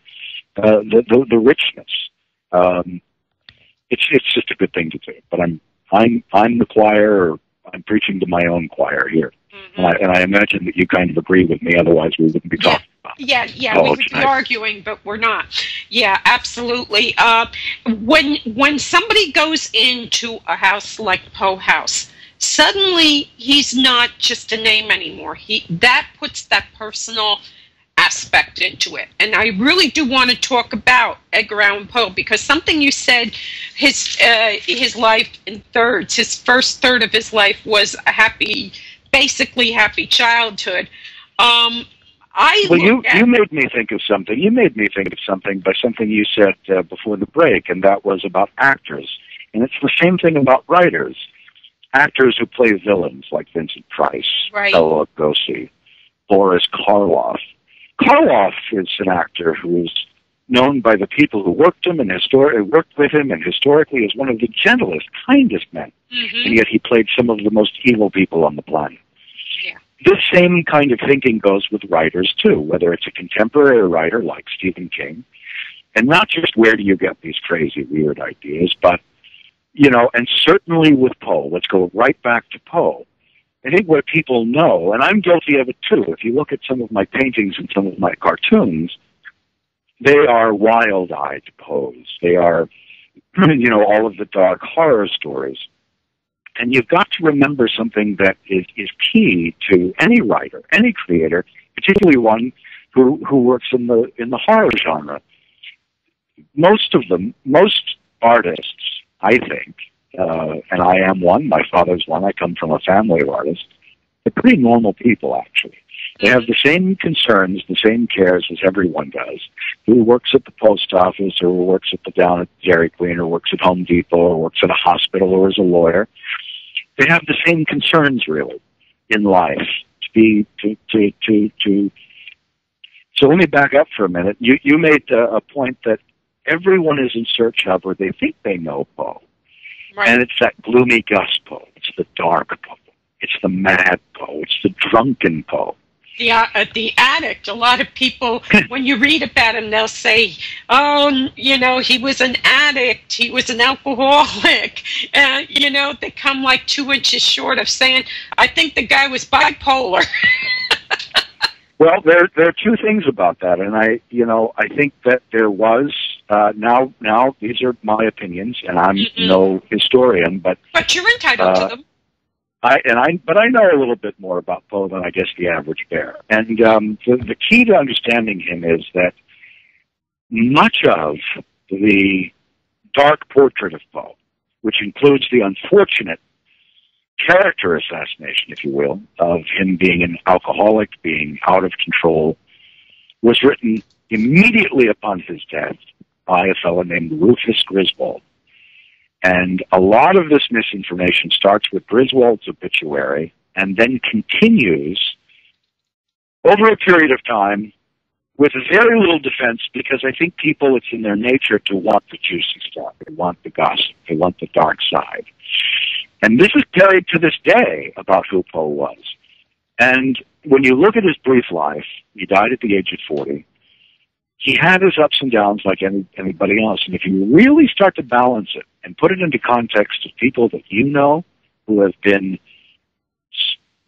the richness. It's just a good thing to do. But I'm the choir, or I'm preaching to my own choir here. And I imagine that you kind of agree with me, otherwise we wouldn't be talking about it. Yeah, we would be arguing, but we're not. Yeah, absolutely. When somebody goes into a house like Poe House, suddenly he's not just a name anymore. That puts that personal aspect into it. And I really do want to talk about Edgar Allan Poe, because something you said, his life in thirds, his first third of his life was a basically happy childhood. You made me think of something. You made me think of something by something you said before the break, and that was about actors. And it's the same thing about writers. Actors who play villains, like Vincent Price, Bela Lugosi, Boris Karloff. Karloff is an actor who is known by the people who worked with him, and historically is one of the gentlest, kindest men. And yet he played some of the most evil people on the planet. Yeah. This same kind of thinking goes with writers, too, whether it's a contemporary writer like Stephen King, and not just where do you get these crazy, weird ideas, but, and certainly with Poe. Let's go right back to Poe. I think what people know, and I'm guilty of it, too, if you look at some of my paintings and some of my cartoons, they are wild-eyed Poes. They are, all of the dark horror stories. And you've got to remember something that is key to any writer, any creator, particularly one who works in the horror genre. Most artists, I think, and I am one, my father's one, I come from a family of artists, they're pretty normal people, actually. They have the same concerns, the same cares as everyone does, who works at the post office, or who works down at Dairy Queen, or works at Home Depot, or works at a hospital, or is a lawyer. They have the same concerns, really, in life. So let me back up for a minute. You made a point that everyone is in search of, or they think they know Poe. Right. And it's that gloomy Gus Poe. It's the dark Poe. It's the mad Poe. It's the drunken Poe. The addict. A lot of people, when you read about him, they'll say, oh, he was an addict, he was an alcoholic. They come like 2 inches short of saying, I think the guy was bipolar. Well, there are two things about that, and I think that there was, now these are my opinions, and I'm no historian, but you're entitled to them. But I know a little bit more about Poe than I guess the average bear. And the key to understanding him is that much of the dark portrait of Poe, which includes the unfortunate character assassination, if you will, of him being an alcoholic, being out of control, was written immediately upon his death by a fellow named Rufus Griswold. And a lot of this misinformation starts with Griswold's obituary and then continues over a period of time, with very little defense, because I think people, it's in their nature to want the juicy stuff. They want the gossip. They want the dark side. And this is carried to this day about who Poe was. And when you look at his brief life, he died at the age of 40. He had his ups and downs like anybody else. And if you really start to balance it and put it into context of people that you know who have been,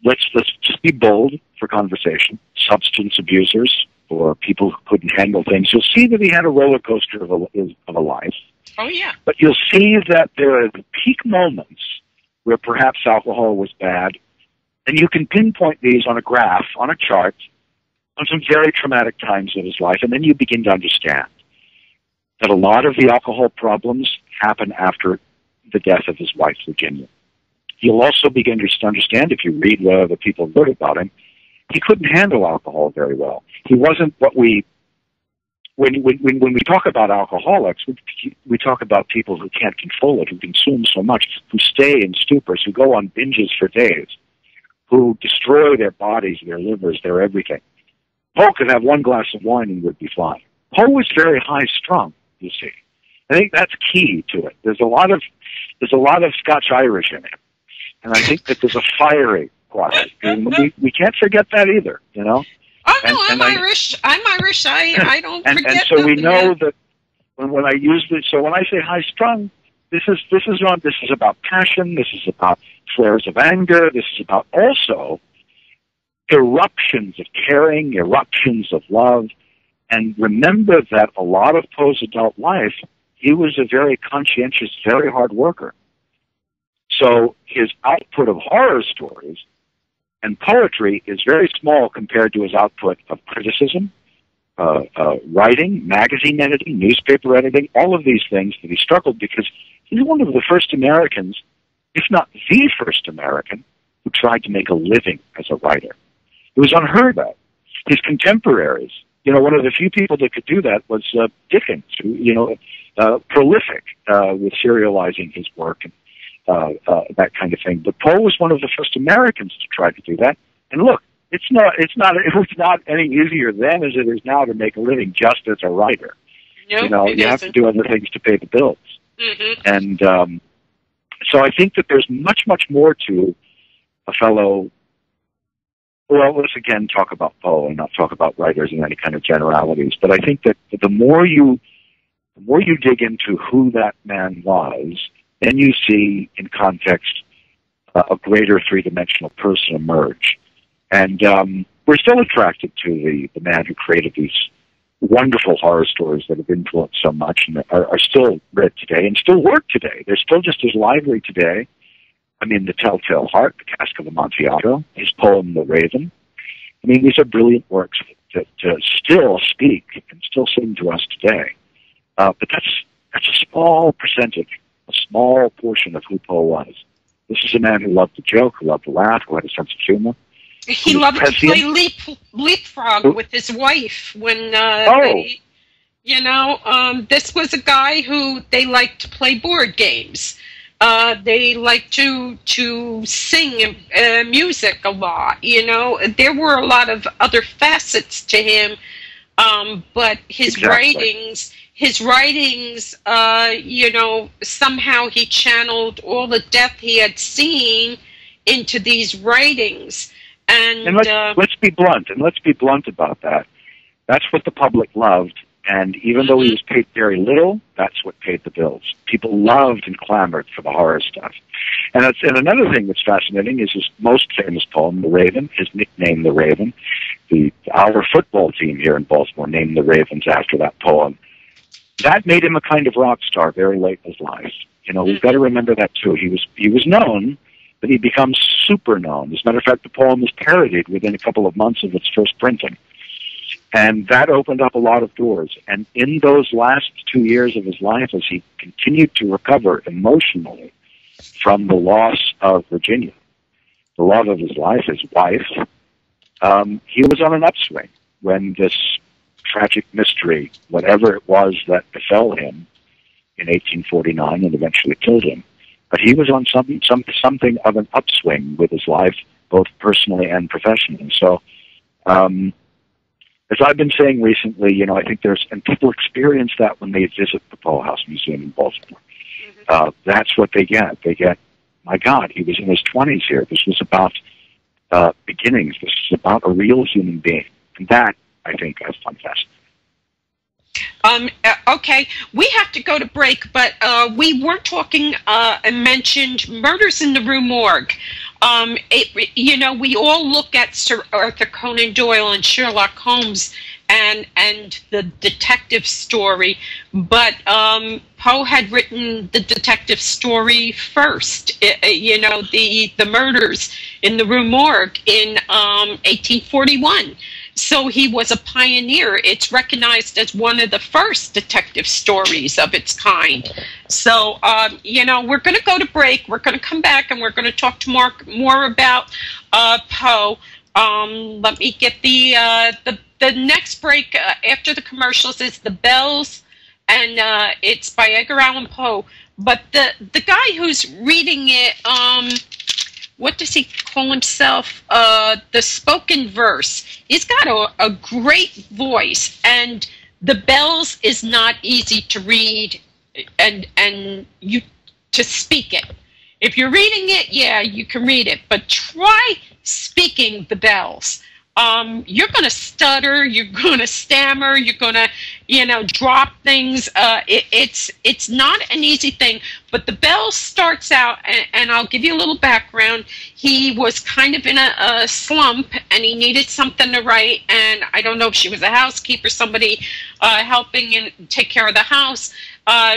let's just be bold for conversation, substance abusers or people who couldn't handle things, you'll see that he had a roller coaster of a life. Oh, yeah. But you'll see that there are peak moments where perhaps alcohol was bad, and you can pinpoint these on a graph, on a chart, on some very traumatic times of his life, and then you begin to understand that a lot of the alcohol problems happen after the death of his wife, Virginia. You'll also begin to understand, if you read what other people wrote about him, he couldn't handle alcohol very well. He wasn't what we... When we talk about alcoholics, we talk about people who can't control it, who consume so much, who stay in stupors, who go on binges for days, who destroy their bodies, their livers, their everything. Poe could have one glass of wine and would be fine. Poe was very high-strung, you see. I think that's key to it. There's a lot of Scotch-Irish in him, and I think that there's a fiery quality. And we can't forget that either, you know. Oh no, I'm Irish. I'm Irish. I don't forget. And so we know that when I use this. So when I say high-strung, this is about passion. This is about flares of anger. This is about also eruptions of caring, eruptions of love. And remember that a lot of Poe's adult life, he was a very conscientious, very hard worker. So his output of horror stories and poetry is very small compared to his output of criticism, writing, magazine editing, newspaper editing, all of these things that he struggled because he's one of the first Americans, if not the first American, who tried to make a living as a writer. It was unheard of. His contemporaries, one of the few people that could do that was Dickens, who, prolific with serializing his work and that kind of thing. But Poe was one of the first Americans to try to do that. And look, it was not any easier then as it is now to make a living just as a writer. Nope, you have to do other things to pay the bills. Mm-hmm. And so I think that there's much, much more to a fellow. Well, let's again talk about Poe and not talk about writers and any kind of generalities. But I think that the more you dig into who that man was, then you see, in context, a greater three-dimensional person emerge. And we're still attracted to the man who created these wonderful horror stories that have influenced so much and are still read today and still work today. They're still just as lively today. I mean, The Telltale Heart, The Cask of Amontillado, his poem, The Raven. I mean, these are brilliant works that still speak and still sing to us today. But that's a small percentage, a small portion of who Poe was. This is a man who loved to joke, who loved to laugh, who had a sense of humor. He loved to play leapfrog with his wife when this was a guy who they liked to play board games. They liked to sing music a lot. There were a lot of other facets to him, but his writings. His writings, somehow he channeled all the death he had seen into these writings. And let's be blunt, about that. That's what the public loved, and even though he was paid very little, that's what paid the bills. People loved and clamored for the horror stuff. And another thing that's fascinating is his most famous poem, The Raven, his nickname, The Raven. Our football team here in Baltimore named the Ravens after that poem. That made him a kind of rock star very late in his life. We've got to remember that too. He was known, but he becomes super known. As a matter of fact, the poem was parodied within a couple of months of its first printing. And that opened up a lot of doors. And in those last 2 years of his life, as he continued to recover emotionally from the loss of Virginia, the love of his life, his wife, he was on an upswing when this tragic mystery, whatever it was that befell him in 1849 and eventually killed him. But he was on something of an upswing with his life, both personally and professionally. So As I've been saying recently, I think and people experience that when they visit the Poe House Museum in Baltimore. That's what they get. They get, my God, he was in his 20s here. This was about beginnings. This is about a real human being. And that, I think, is fantastic. Okay, we have to go to break, but we were talking and mentioned Murders in the Rue Morgue. We all look at Sir Arthur Conan Doyle and Sherlock Holmes and the detective story, but Poe had written the detective story first. The murders in the Rue Morgue in 1841. So he was a pioneer. It's recognized as one of the first detective stories of its kind. So, we're going to go to break. We're going to come back and we're going to talk to Mark more about Poe. Let me get the next break after the commercials is The Bells, and it's by Edgar Allan Poe. But the guy who's reading it, what does he call himself? The spoken verse. He's got a great voice, and The Bells is not easy to read and you to speak it. If you're reading it, yeah, you can read it, but try speaking The Bells. You're going to stutter, you're going to stammer, you're going to, drop things. It's not an easy thing, but The Bells starts out, and I'll give you a little background. He was kind of in a slump, and he needed something to write, and I don't know if she was a housekeeper, somebody helping and take care of the house.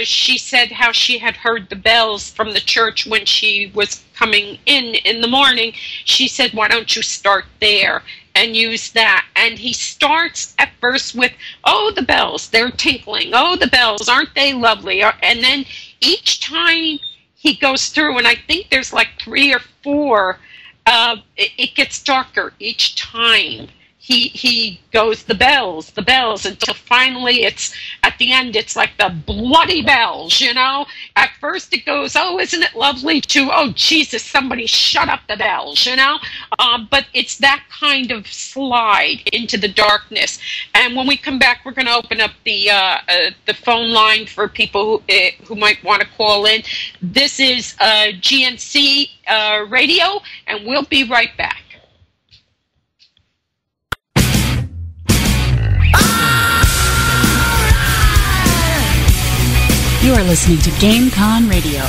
She said how she had heard the bells from the church when she was coming in the morning. She said, why don't you start there and use that? And he starts at first with, oh, the bells, they're tinkling. Oh, the bells, aren't they lovely? And then each time he goes through, and I think there's like 3 or 4, it gets darker each time. He goes the bells, until finally it's, at the end, it's like the bloody bells, At first it goes, oh, isn't it lovely, to, oh, Jesus, somebody shut up the bells, But it's that kind of slide into the darkness. And when we come back, we're going to open up the phone line for people who might want to call in. This is GNC Radio, and we'll be right back. You are listening to GameCon Radio.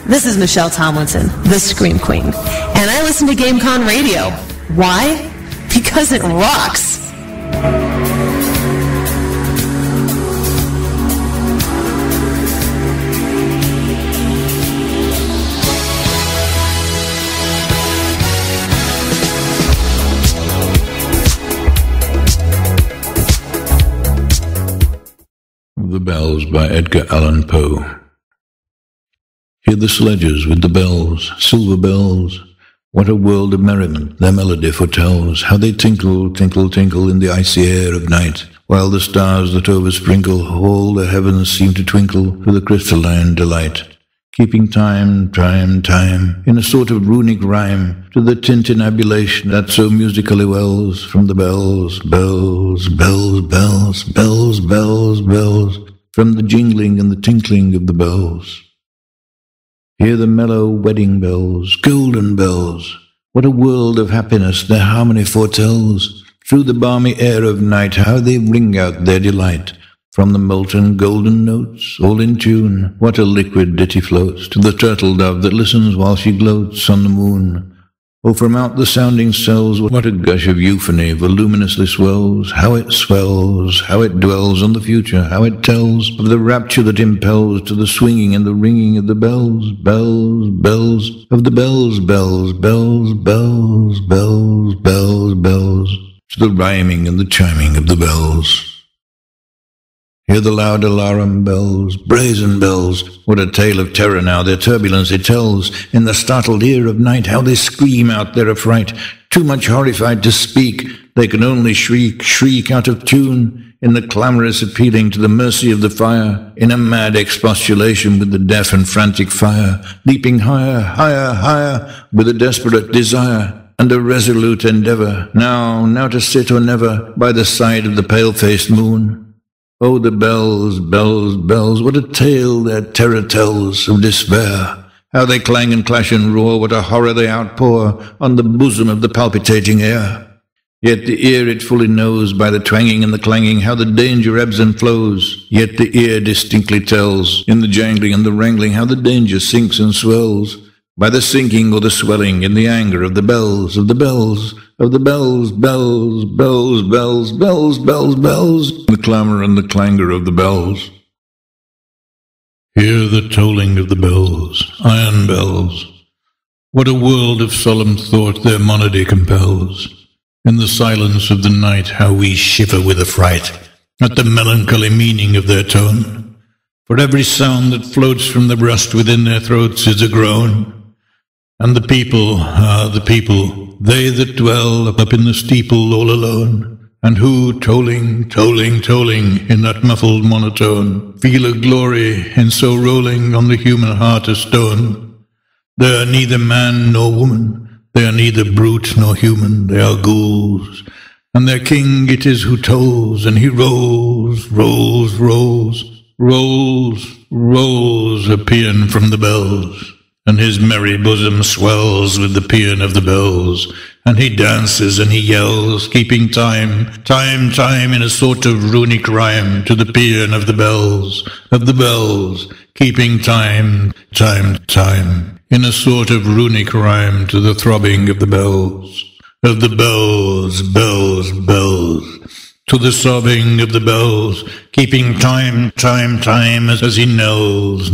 This is Michelle Tomlinson, the Scream Queen, and I listen to GameCon Radio. Why? Because it rocks! The Bells by Edgar Allan Poe. Hear the sledges with the bells, silver bells. What a world of merriment their melody foretells, how they tinkle, tinkle, tinkle in the icy air of night, while the stars that oversprinkle all the heavens seem to twinkle with a crystalline delight, keeping time, time, time, in a sort of runic rhyme, to the tintinnabulation that so musically wells from the bells, bells, bells, bells, bells, bells, bells, from the jingling and the tinkling of the bells. Hear the mellow wedding bells, golden bells. What a world of happiness their harmony foretells. Through the balmy air of night, how they ring out their delight. From the molten golden notes, all in tune, what a liquid ditty floats to the turtle dove that listens while she gloats on the moon. Oh, from out the sounding cells, what a gush of euphony voluminously swells, how it swells, how it dwells on the future, how it tells of the rapture that impels to the swinging and the ringing of the bells, bells, bells, of the bells, bells, bells, bells, bells, bells, bells, to the rhyming and the chiming of the bells. Hear the loud alarum bells, brazen bells. What a tale of terror now their turbulence it tells. In the startled ear of night, how they scream out their affright. Too much horrified to speak, they can only shriek, shriek out of tune, in the clamorous appealing to the mercy of the fire, in a mad expostulation with the deaf and frantic fire, leaping higher, higher, higher, with a desperate desire, and a resolute endeavor, now to sit or never, by the side of the pale-faced moon. Oh, the bells, bells, bells, what a tale their terror tells of despair. How they clang and clash and roar, what a horror they outpour on the bosom of the palpitating air. Yet the ear it fully knows, by the twanging and the clanging, how the danger ebbs and flows. Yet the ear distinctly tells, in the jangling and the wrangling, how the danger sinks and swells. By the sinking or the swelling, in the anger of the bells, of the bells, of the bells, bells, bells, bells, bells, bells, bells, the clamour and the clangor of the bells. Hear the tolling of the bells, iron bells. What a world of solemn thought their monody compels. In the silence of the night, how we shiver with affright at the melancholy meaning of their tone. For every sound that floats from the rust within their throats is a groan. And the people, the people, they that dwell up in the steeple all alone, and who, tolling, tolling, tolling, in that muffled monotone, feel a glory in so rolling on the human heart a stone. They are neither man nor woman, they are neither brute nor human, they are ghouls, and their king it is who tolls, and he rolls, rolls, rolls, rolls, rolls a paean from the bells. And his merry bosom swells with the paean of the bells, and he dances and he yells, keeping time, in a sort of runic rhyme to the paean of the bells, keeping time, in a sort of runic rhyme to the throbbing of the bells, bells, bells, to the sobbing of the bells, keeping time, as he knells,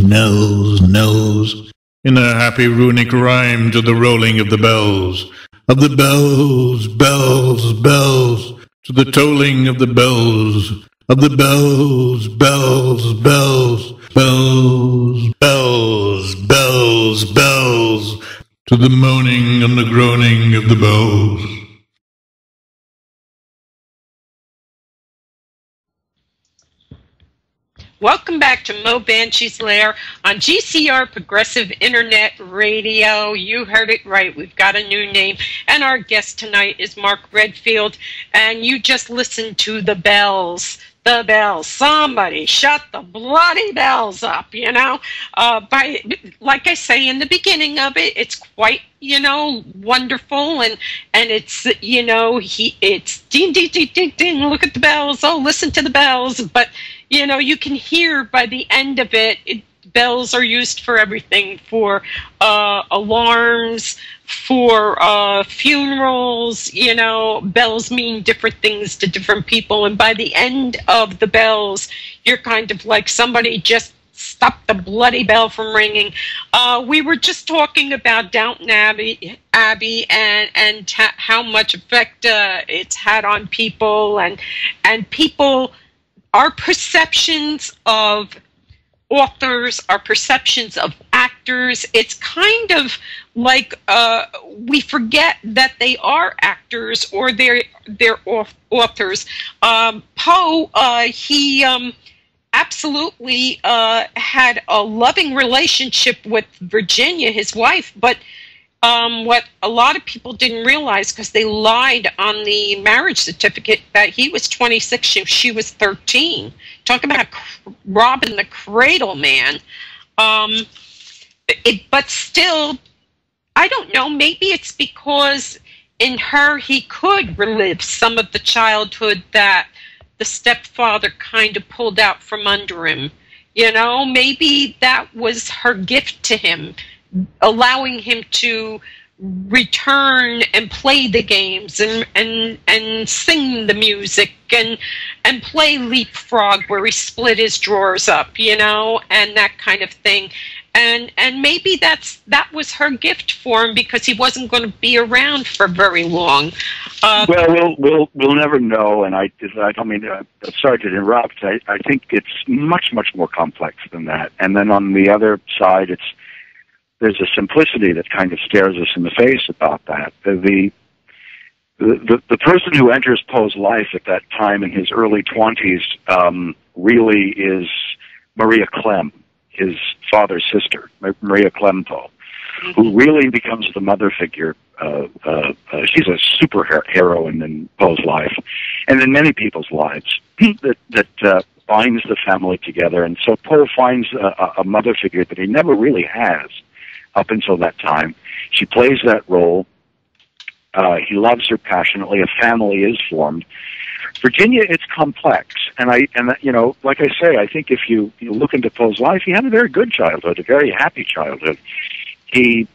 in a happy runic rhyme to the rolling of the bells, bells, bells, to the tolling of the bells, bells, bells, bells, bells, bells, bells, bells, to the moaning and the groaning of the bells. Welcome back to Mo Banshee's Lair on GCR Progressive Internet Radio. You heard it right. We've got a new name. And our guest tonight is Mark Redfield. And you just listened to the bells. The bells. Somebody shut the bloody bells up, you know. Like I say in the beginning of it, it's quite, you know, wonderful, and it's, you know, it's ding, ding, ding, ding, ding, look at the bells, oh, listen to the bells, but, you know, you can hear by the end of it, bells are used for everything, for alarms, for funerals, you know, bells mean different things to different people, and by the end of the bells, you're kind of like somebody just stopped the bloody bell from ringing. We were just talking about Downton Abbey and how much effect it's had on people, and people, our perceptions of authors, our perceptions of actors, it's kind of like we forget that they are actors or they're authors. Poe, he absolutely had a loving relationship with Virginia, his wife, but what a lot of people didn't realize, because they lied on the marriage certificate, that he was 26, she was 13. Talk about robbing the cradle, man. But still, I don't know, maybe it's because in her he could relive some of the childhood that the stepfather kind of pulled out from under him. You know, maybe that was her gift to him, allowing him to return and play the games and sing the music and play leapfrog where he split his drawers up, you know, and that kind of thing. and maybe that was her gift for him, because he wasn't going to be around for very long. Well, we'll never know, and I don't mean, sorry to interrupt. I think it's much more complex than that. And then on the other side, there's a simplicity that kind of stares us in the face about that. The person who enters Poe's life at that time in his early 20s really is Maria Clem, his father's sister, Maria Clem Poe, who really becomes the mother figure. She's a super heroine in Poe's life, and in many people's lives, that binds the family together. And so Poe finds a mother figure that he never really has up until that time. She plays that role. He loves her passionately. A family is formed. Virginia, it's complex, and like I say, I think if you look into Poe's life, he had a very good childhood, a very happy childhood. He,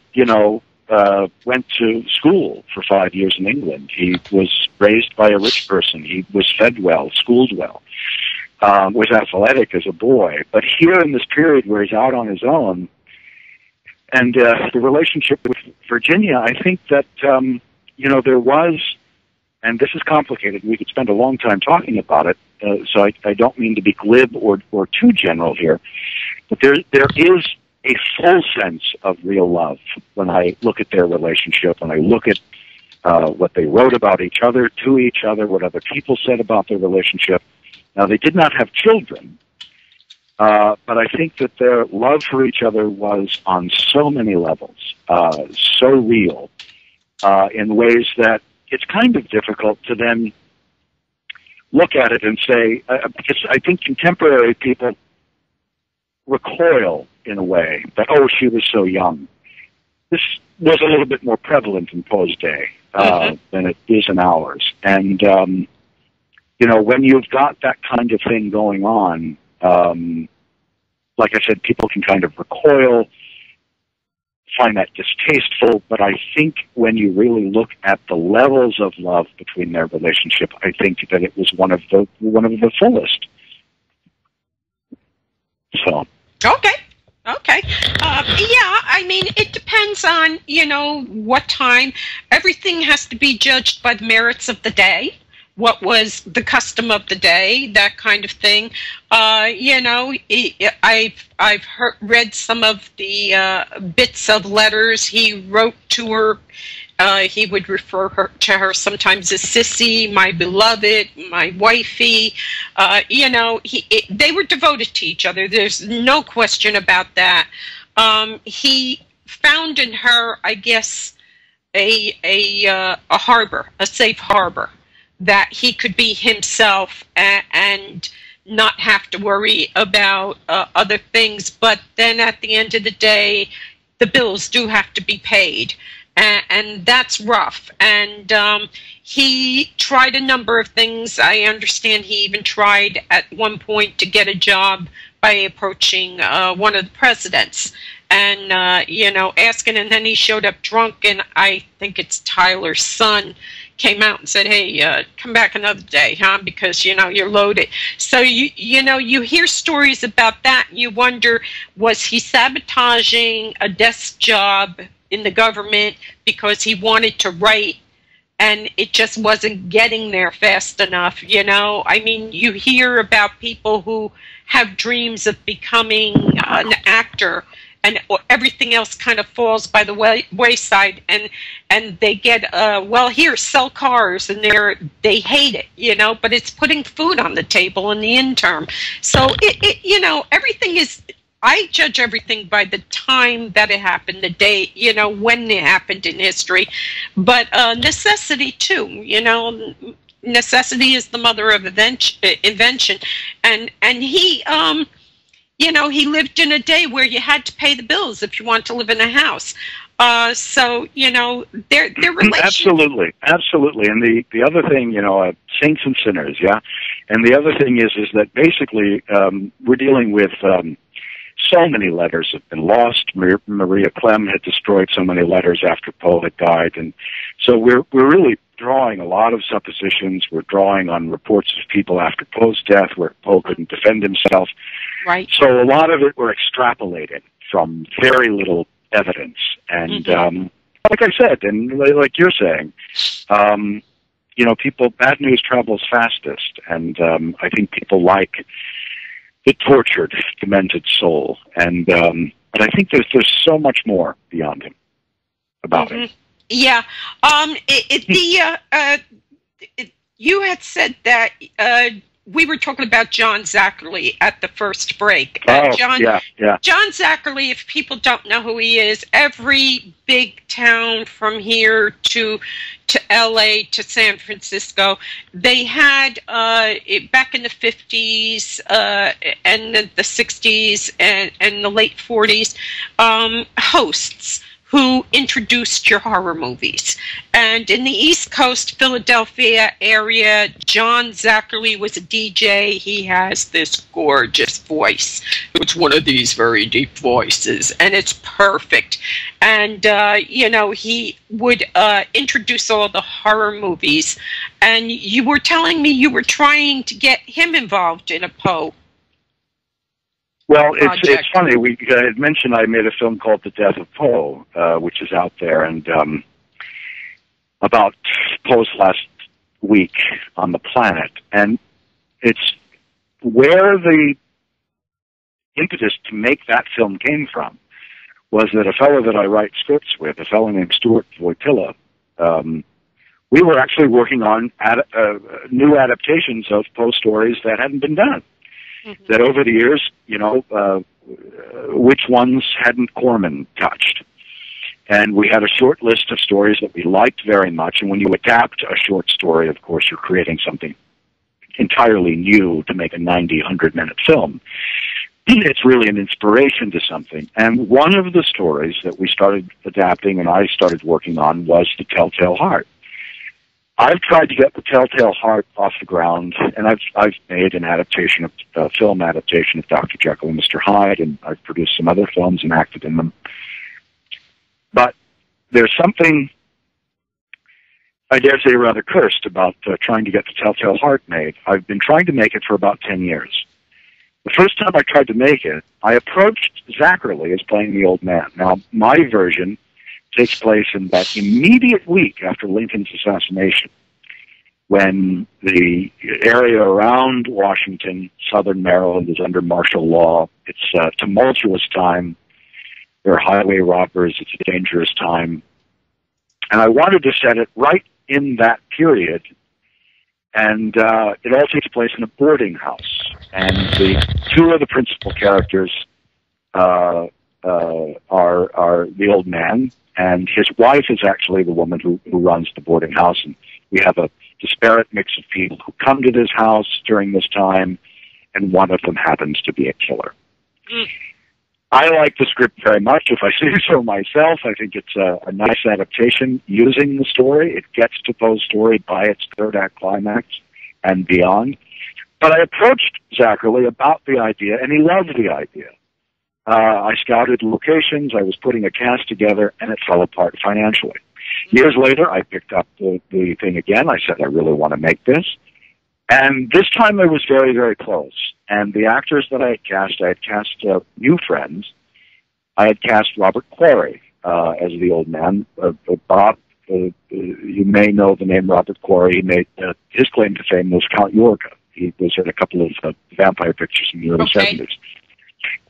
went to school for 5 years in England. He was raised by a rich person. He was fed well, schooled well, was athletic as a boy. But here in this period where he's out on his own, and the relationship with Virginia, I think that, there was, and this is complicated, we could spend a long time talking about it, so I don't mean to be glib or too general here, but there is a full sense of real love when I look at their relationship, when I look at what they wrote about each other, to each other, what other people said about their relationship. Now, they did not have children, but I think that their love for each other was on so many levels, so real, in ways that it's kind of difficult to then look at it and say, because I think contemporary people recoil in a way that, oh, she was so young. This was a little bit more prevalent in Poe's day than it is in ours. And, when you've got that kind of thing going on, like I said, people can kind of recoil, find that distasteful, but I think when you really look at the levels of love between their relationship, I think that it was one of the fullest. So. Okay. Yeah, I mean, it depends on, what time. Everything has to be judged by the merits of the day. What was the custom of the day, that kind of thing. I've read some of the bits of letters he wrote to her. He would refer to her sometimes as Sissy, my beloved, my wifey. They were devoted to each other. There's no question about that. He found in her, I guess, a harbor, a safe harbor, that he could be himself and not have to worry about other things. But then at the end of the day, the bills do have to be paid. And that's rough. And he tried a number of things. I understand he even tried at one point to get a job by approaching one of the presidents and, asking. And then he showed up drunk, and I think it's Tyler's son came out and said, hey, come back another day, huh? Because, you're loaded. So, you hear stories about that, and you wonder, was he sabotaging a desk job in the government because he wanted to write and it just wasn't getting there fast enough? I mean, you hear about people who have dreams of becoming an actor, and everything else kind of falls by the wayside, and they get here, sell cars, and they hate it, but it's putting food on the table in the interim. So everything is, I judge everything by the time that it happened, the day, when it happened in history. But necessity too, necessity is the mother of invention, and he he lived in a day where you had to pay the bills if you want to live in a house. So, their relationship. Absolutely. And the other thing, saints and sinners, yeah? And the other thing is that basically we're dealing with so many letters have been lost. Maria Clem had destroyed so many letters after Poe had died. And so we're really drawing a lot of suppositions. We're drawing on reports of people after Poe's death where Poe couldn't defend himself. Right. So a lot of it we're extrapolating. from very little evidence. And like I said, and like you're saying, bad news travels fastest, and I think people like the tortured, demented soul. And but I think there's so much more beyond him, about him. Yeah. You had said that we were talking about John Zachary at the first break. John Zachary, if people don't know who he is, every big town from here to LA to San Francisco, they had back in the 50s and the 60s and the late 40s hosts who introduced your horror movies. And in the East Coast, Philadelphia area, John Zachary was a DJ. He has this gorgeous voice. It's one of these very deep voices, and it's perfect. And, he would introduce all the horror movies. And you were telling me you were trying to get him involved in a Poe. Well, it's funny. I had mentioned I made a film called The Death of Poe, which is out there, and about Poe's last week on the planet. And it's where the impetus to make that film came from was that a fellow that I write scripts with, a fellow named Stuart Wojtyla, we were actually working on new adaptations of Poe stories that hadn't been done. That over the years, which ones hadn't Corman touched? And we had a short list of stories that we liked very much. And when you adapt a short story, of course, you're creating something entirely new to make a 90, 100-minute film. It's really an inspiration to something. And one of the stories that we started adapting and I started working on was The Telltale Heart. I've tried to get The Telltale Heart off the ground, and I've made an adaptation of film adaptation of Dr. Jekyll and Mr. Hyde, and I've produced some other films and acted in them. But there's something, I dare say, rather cursed about trying to get The Telltale Heart made. I've been trying to make it for about 10 years. The first time I tried to make it, I approached Zachary as playing the old man. Now, my version takes place in that immediate week after Lincoln's assassination, when the area around Washington, southern Maryland, is under martial law. It's a tumultuous time. There are highway robbers. It's a dangerous time. And I wanted to set it right in that period. And it all takes place in a boarding house. And the two of the principal characters are the old man, and his wife is actually the woman who runs the boarding house. And we have a disparate mix of people who come to this house during this time, and one of them happens to be a killer. I like the script very much, if I say so myself. I think it's a nice adaptation using the story. It gets to Poe's story by its third act climax and beyond. But I approached Zachary about the idea, and he loved the idea. I scouted locations, I was putting a cast together, and it fell apart financially. Years later, I picked up the thing again. I said, I really want to make this. And this time I was very, very close. And the actors that I had cast new friends. I had cast Robert Quarry as the old man. Bob, you may know the name Robert Quarry. He made his claim to fame was Count Yorga. He was in a couple of vampire pictures in the early 70s.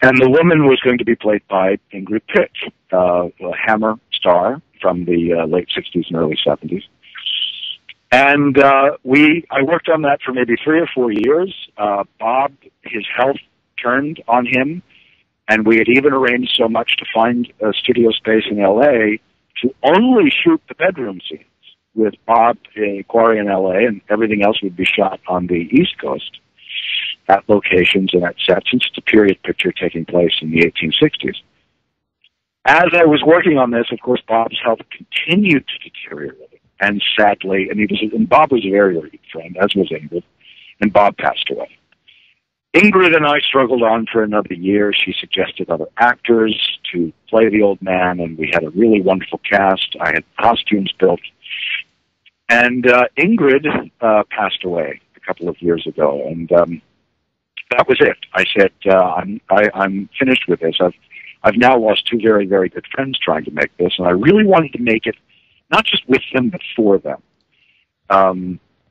And the woman was going to be played by Ingrid Pitt, a Hammer star from the late 60s and early 70s. And I worked on that for maybe 3 or 4 years. Bob, his health turned on him, and we had even arranged so much to find a studio space in L.A. to only shoot the bedroom scenes with Bob Quarry in L.A., and everything else would be shot on the East Coast at locations and at sets, since it's a period picture taking place in the 1860s. As I was working on this, of course, Bob's health continued to deteriorate, and sadly, and Bob was a very, very good friend, as was Ingrid, and Bob passed away. Ingrid and I struggled on for another year. She suggested other actors to play the old man, and we had a really wonderful cast. I had costumes built. And Ingrid passed away a couple of years ago, and that was it. I said, I'm finished with this. I've now lost two very, very good friends trying to make this, and I really wanted to make it not just with them, but for them.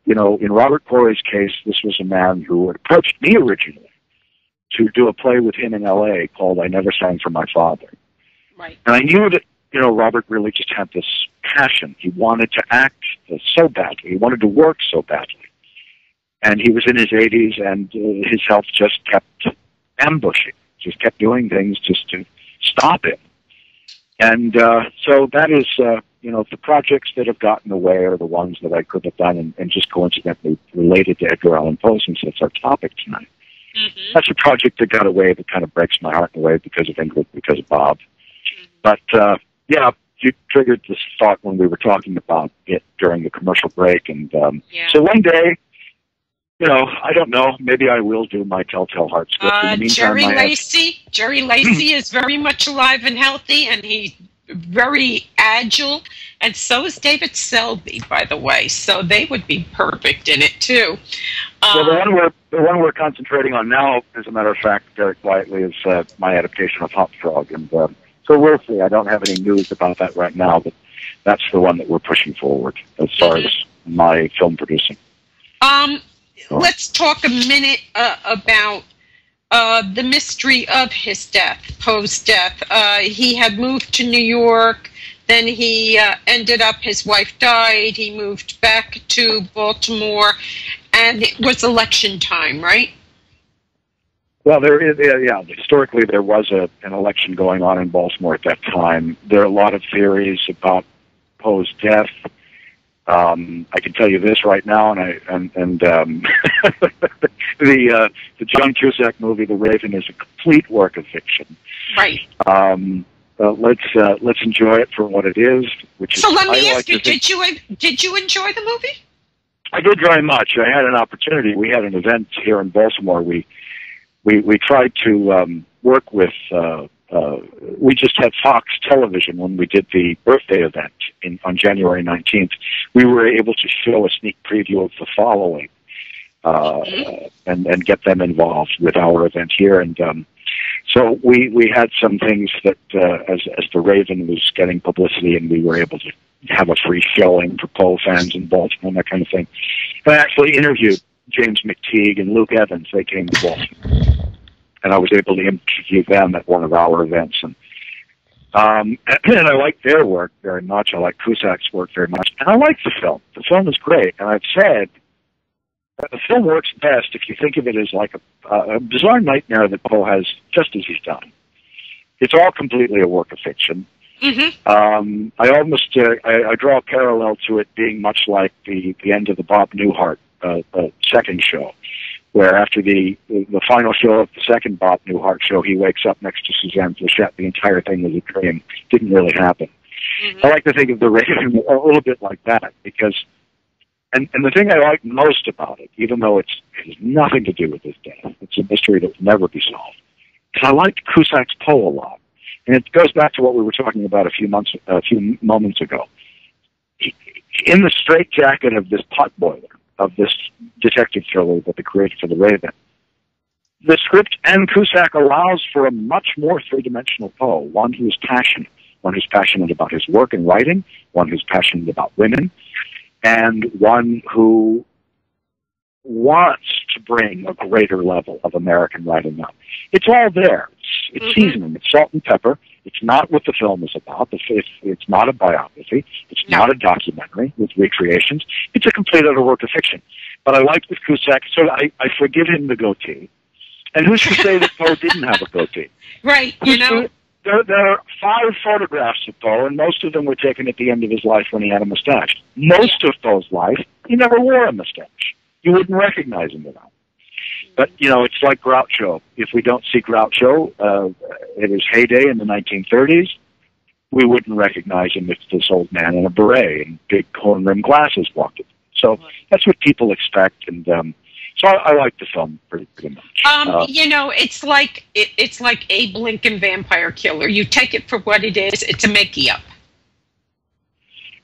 You know, in Robert Corey's case, this was a man who had approached me originally to do a play with him in L.A. called I Never Sang for My Father. Right. And I knew that, you know, Robert really just had this passion. He wanted to act so badly. He wanted to work so badly. And he was in his 80s, and his health just kept ambushing, just kept doing things just to stop him. And so that is, you know, the projects that have gotten away are the ones that I could have done and just coincidentally related to Edgar Allan Poe, since that's our topic tonight. Mm-hmm. That's a project that got away that kind of breaks my heart in a way because of Ingrid, because of Bob. Mm-hmm. But, yeah, you triggered this thought when we were talking about it during the commercial break. And so one day, you know, I don't know, maybe I will do my Telltale Heart script. In the meantime, Jerry Lacey is very much alive and healthy, and he's very agile, and so is David Selby, by the way, so they would be perfect in it, too. Well, the one we're concentrating on now, as a matter of fact, very quietly, is my adaptation of Hot Frog, and so we'll see. I don't have any news about that right now, but that's the one that we're pushing forward as far as my film producing. Let's talk a minute about the mystery of his death, Poe's death. He had moved to New York, then he ended up, his wife died, he moved back to Baltimore, and it was election time, right? Well, there is, yeah, historically there was an election going on in Baltimore at that time. There are a lot of theories about Poe's death. I can tell you this right now, and the John Cusack movie, The Raven, is a complete work of fiction. Right. Let's enjoy it for what it is. Which so is, let me ask you: did you enjoy the movie? I did very much. I had an opportunity. We had an event here in Baltimore. We tried to work with. We just had Fox Television when we did the birthday event on January 19th. We were able to show a sneak preview of the following and get them involved with our event here. And so we had some things that, as the Raven was getting publicity, and we were able to have a free showing for Poe fans in Baltimore and that kind of thing. I actually interviewed James McTeague and Luke Evans. They came to Baltimore. And I was able to interview them at one of our events. And I like their work very much. I like Cusack's work very much. And I like the film. The film is great. And I've said that the film works best if you think of it as like a bizarre nightmare that Poe has just as he's done. It's all completely a work of fiction. Mm-hmm. I almost I draw a parallel to it being much like the end of the Bob Newhart second show, where after the final show of the second Bob Newhart show, he wakes up next to Suzanne Flechette. The entire thing was a dream. Didn't really happen. Mm-hmm. I like to think of The Raven a little bit like that, because, and the thing I like most about it, even though it has nothing to do with his death, it's a mystery that will never be solved, is I liked Cusack's Poe a lot. And it goes back to what we were talking about a few moments ago. In the straitjacket of this potboiler, of this detective thriller that they created for The Raven, the script and Cusack allows for a much more three-dimensional Poe, one who is passionate, one who's passionate about his work and writing, one who's passionate about women, and one who wants to bring a greater level of American writing up. It's all there. It's seasoning. It's salt and pepper. It's not what the film is about. It's not a biography. It's not a documentary with recreations. It's a complete utter work of fiction. But I like with Cusack, so I forgive him the goatee. And who's to say that Poe didn't have a goatee? Right, you know. There are 5 photographs of Poe, and most of them were taken at the end of his life when he had a mustache. Most of Poe's life, he never wore a mustache. You wouldn't recognize him without. But, you know, it's like Groucho. If we don't see Groucho in his heyday in the 1930s, we wouldn't recognize him if this old man in a beret and big cone-rimmed glasses walked in. So that's what people expect, and so I like the film pretty much. You know, it's like Abe Lincoln Vampire Killer. You take it for what it is. It's a make-up.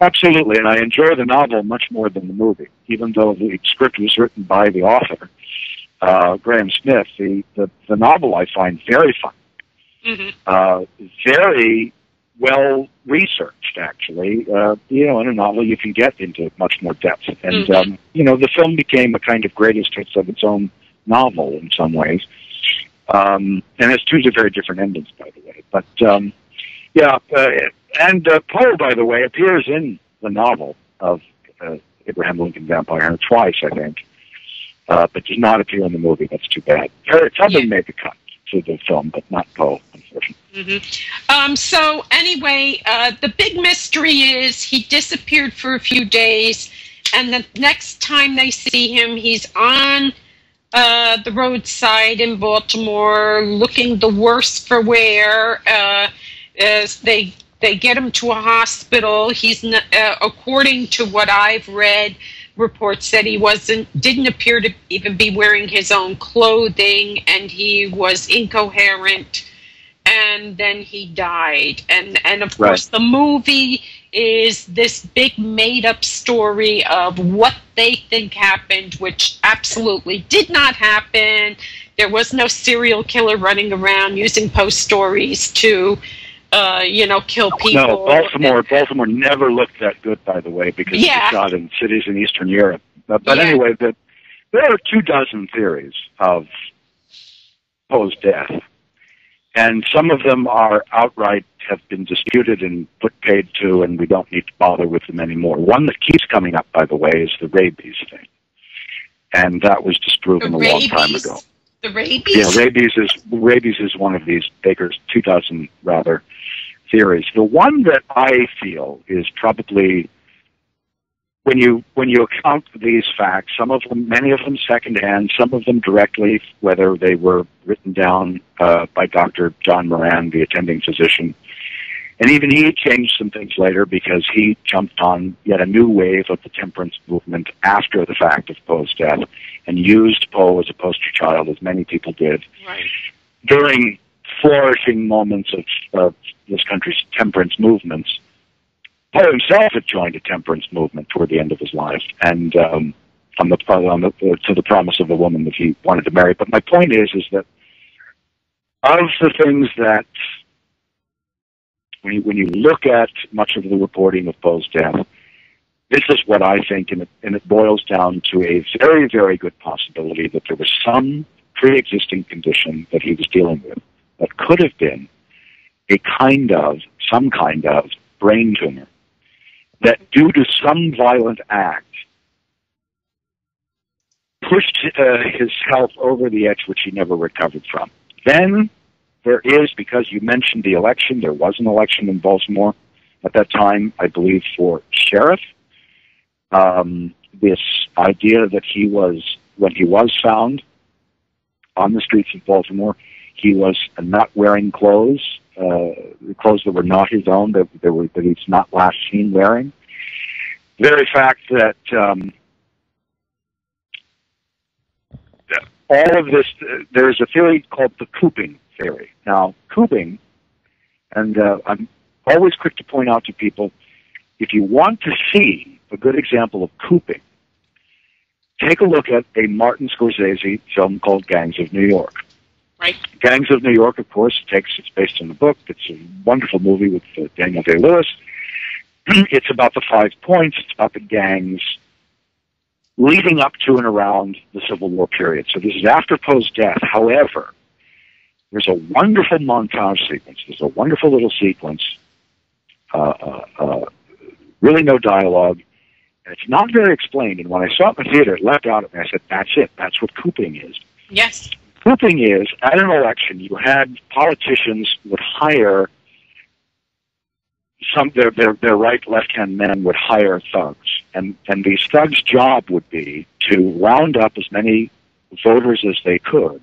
Absolutely, and I enjoy the novel much more than the movie, even though the script was written by the author, Graham Smith. The novel I find very fun. Very well researched, actually. In a novel you can get into much more depth. And, the film became a kind of greatest hits of its own novel in some ways. And it's two very different endings, by the way. But, Poe, by the way, appears in the novel of Abraham Lincoln Vampire twice, I think. But does not appear in the movie. That's too bad. Somebody made the cut to the film, but not Poe, unfortunately. So anyway, the big mystery is he disappeared for a few days, and the next time they see him, he's on the roadside in Baltimore, looking the worse for wear. As they get him to a hospital, he's not, according to what I've read, reports that he didn't appear to even be wearing his own clothing, and he was incoherent, and then he died. And of course, the movie is this big made-up story of what they think happened, which absolutely did not happen. There was no serial killer running around using Poe stories to kill people. No, Baltimore never looked that good, by the way, because it was shot in cities in Eastern Europe. But anyway, there are 24 theories of Poe's death, and some of them are outright have been disputed and put paid to, and we don't need to bother with them anymore. One that keeps coming up, by the way, is the rabies thing, and that was disproven a long time ago. The rabies? Yeah, rabies is one of these Baker's 24 rather theories. The one that I feel is probably, when you account for these facts, many of them secondhand, some of them directly, whether they were written down by Dr. John Moran, the attending physician, and even he changed some things later because he jumped on yet a new wave of the temperance movement after the fact of Poe's death and used Poe as a poster child, as many people did, during flourishing moments of this country's temperance movements. Poe himself had joined a temperance movement toward the end of his life, and to the promise of a woman that he wanted to marry. But my point is that of the things that, when you look at much of the reporting of Poe's death, this is what I think, and it boils down to a very, very good possibility that there was some pre-existing condition that he was dealing with that could have been some kind of brain tumor that, due to some violent act, pushed his health over the edge, which he never recovered from. Then there is, because you mentioned the election, there was an election in Baltimore at that time, I believe, for sheriff. This idea that when he was found on the streets of Baltimore, he was not wearing clothes that were not his own, that he's not last seen wearing. The very fact that all of this, there's a theory called the cooping theory. Now, cooping, and I'm always quick to point out to people, if you want to see a good example of cooping, take a look at a Martin Scorsese film called Gangs of New York. Right. Gangs of New York, of course, it's based on the book. It's a wonderful movie with Daniel Day-Lewis. It's about the 5 points. It's about the gangs leading up to and around the Civil War period. So this is after Poe's death. However, there's a wonderful montage sequence. There's a wonderful little sequence, really no dialogue, and it's not very explained. And when I saw it in the theater, it leapt out at me. I said, that's it. That's what cooping is. Yes. Cooping is, at an election, you had politicians would hire their right left-hand men would hire thugs. And these thugs' job would be to round up as many voters as they could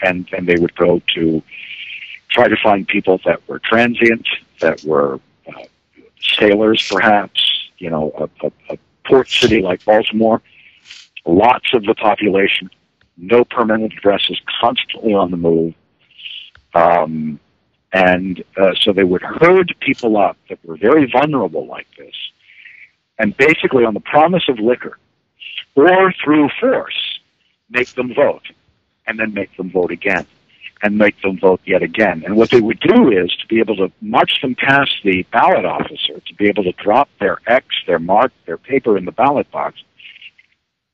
and they would go to try to find people that were transient, that were sailors, perhaps, a port city like Baltimore, lots of the population, no permanent addresses, constantly on the move. So they would herd people up that were very vulnerable like this, and basically on the promise of liquor, or through force, make them vote, and then make them vote again. and make them vote yet again. And what they would do is to be able to march them past the ballot officer, to be able to drop their X, their mark, their paper in the ballot box.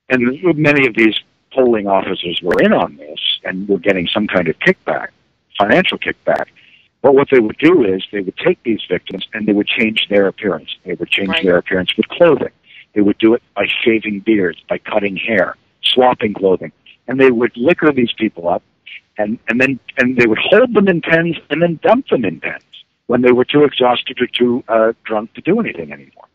And many of these polling officers were in on this and were getting some kind of kickback, financial kickback. But what they would do is they would take these victims and they would change their appearance. They would change their appearance with clothing. They would do it by shaving beards, by cutting hair, swapping clothing. And they would liquor these people up, and they would hold them in pens and then dump them in pens when they were too exhausted or too drunk to do anything anymore.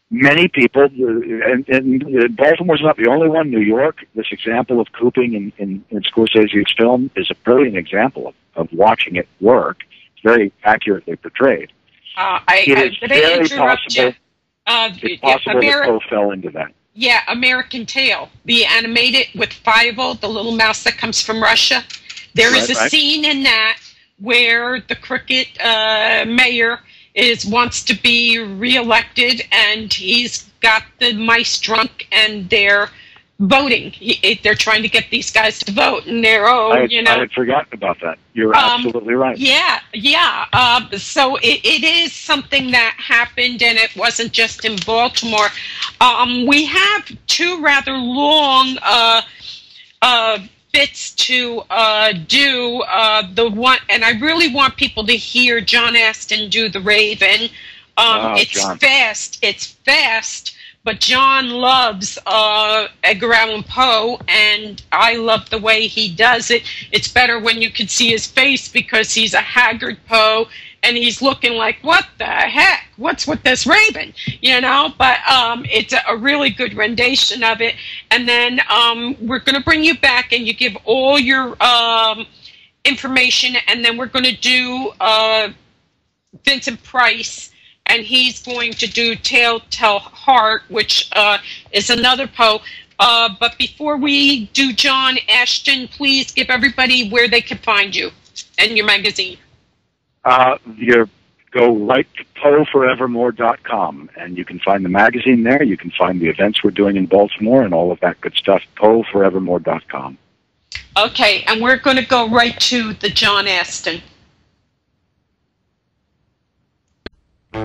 Many people, and Baltimore's not the only one. New York, this example of cooping in Scorsese's film is a brilliant example of watching it work. It's very accurately portrayed. It's possible that Poe fell into that. Yeah, American Tail, the animated with Fievel, the little mouse that comes from Russia. There is a scene in that where the crooked mayor wants to be reelected, and he's got the mice drunk, and they're voting. They're trying to get these guys to vote, and they're I had forgotten about that. You're absolutely right. Yeah. So it is something that happened, and it wasn't just in Baltimore. We have two rather long bits to do. The one, and I really want people to hear John Astin do The Raven. It's fast. But John loves Edgar Allan Poe, and I love the way he does it. It's better when you can see his face because he's a haggard Poe, and he's looking like, what the heck? What's with this raven? But it's a really good rendition of it. And then we're going to bring you back, and you give all your information, and then we're going to do Vincent Price, and he's going to do Telltale Heart, which is another Poe. But before we do John Ashton, please give everybody where they can find you and your magazine. You go right to PoeForevermore.com, and you can find the magazine there. You can find the events we're doing in Baltimore and all of that good stuff, PoeForevermore.com. Okay, and we're going to go right to the John Astin. You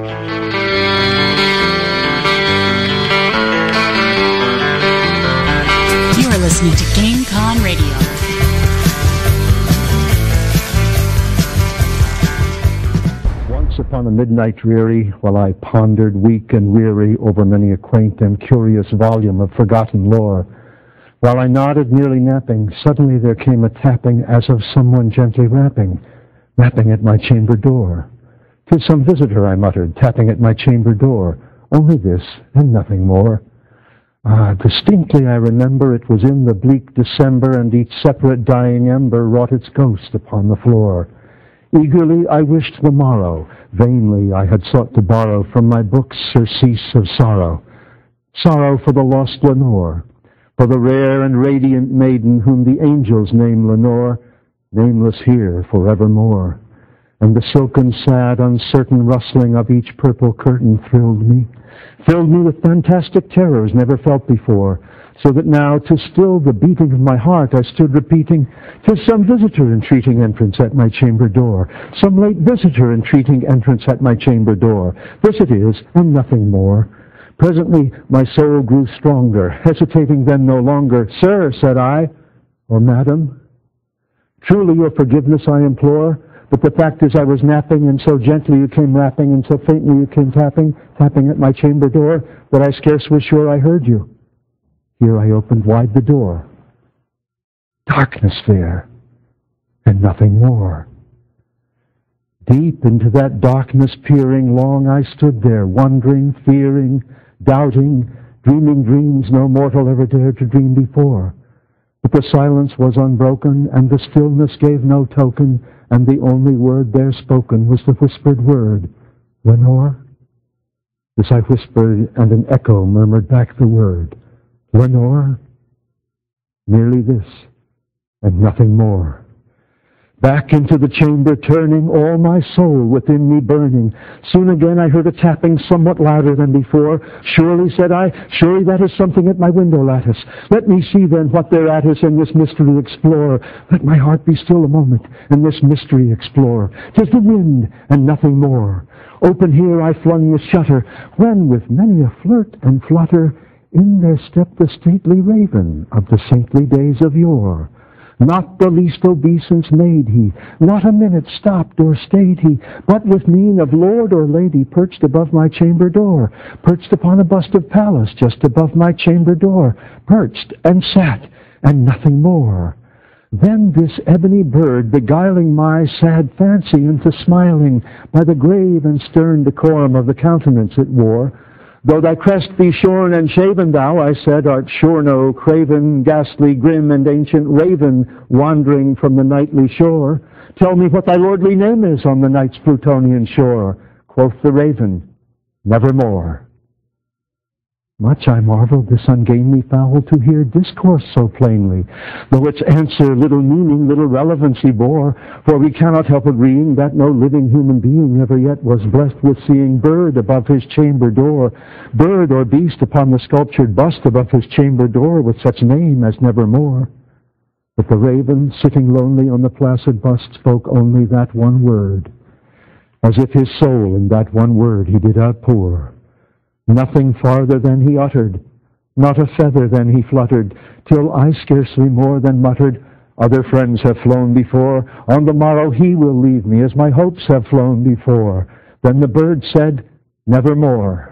are listening to GameCon Radio. Once upon a midnight dreary, while I pondered weak and weary over many a quaint and curious volume of forgotten lore, while I nodded nearly napping, suddenly there came a tapping as of someone gently rapping at my chamber door. "'Tis some visitor," I muttered, tapping at my chamber door. "Only this, and nothing more." Distinctly I remember it was in the bleak December, and each separate dying ember wrought its ghost upon the floor. Eagerly I wished the morrow. Vainly I had sought to borrow from my books surcease of sorrow. Sorrow for the lost Lenore, for the rare and radiant maiden whom the angels name Lenore, nameless here forevermore. And the silken, sad, uncertain rustling of each purple curtain filled me with fantastic terrors never felt before, so that now, to still the beating of my heart, I stood repeating, "'Tis some visitor entreating entrance at my chamber door, some late visitor entreating entrance at my chamber door. This it is, and nothing more." Presently my soul grew stronger, hesitating then no longer. "Sir," said I, or "Madam, truly your forgiveness I implore, but the fact is I was napping, and so gently you came rapping, and so faintly you came tapping at my chamber door, that I scarce was sure I heard you." Here I opened wide the door. Darkness there, and nothing more. Deep into that darkness peering, long I stood there, wondering, fearing, doubting, dreaming dreams no mortal ever dared to dream before. But the silence was unbroken, and the stillness gave no token, and the only word there spoken was the whispered word, "Lenore?" This I whispered, and an echo murmured back the word, "Lenore?" Merely this, and nothing more. Back into the chamber turning, all my soul within me burning. Soon again I heard a tapping somewhat louder than before. Surely, said I, surely that is something at my window lattice. Let me see then what thereat is, and this mystery explore. Let my heart be still a moment, and this mystery explore. 'Tis the wind, and nothing more. Open here I flung the shutter, when with many a flirt and flutter, in there stepped the stately raven of the saintly days of yore. Not the least obeisance made he, not a minute stopped or stayed he, but with mien of lord or lady perched above my chamber door, perched upon a bust of Pallas just above my chamber door, perched and sat, and nothing more. Then this ebony bird, beguiling my sad fancy into smiling, by the grave and stern decorum of the countenance it wore, though thy crest be shorn and shaven, thou, I said, art sure no craven, ghastly, grim, and ancient raven, wandering from the nightly shore. Tell me what thy lordly name is on the night's Plutonian shore. Quoth the raven, nevermore. Much I marveled this ungainly fowl to hear discourse so plainly, though its answer little meaning, little relevancy bore, for we cannot help agreeing that no living human being ever yet was blessed with seeing bird above his chamber door, bird or beast upon the sculptured bust above his chamber door with such name as nevermore. But the raven, sitting lonely on the placid bust, spoke only that one word, as if his soul in that one word he did outpour. Nothing farther than he uttered, not a feather than he fluttered, till I scarcely more than muttered, other friends have flown before, on the morrow he will leave me, as my hopes have flown before. Then the bird said, nevermore.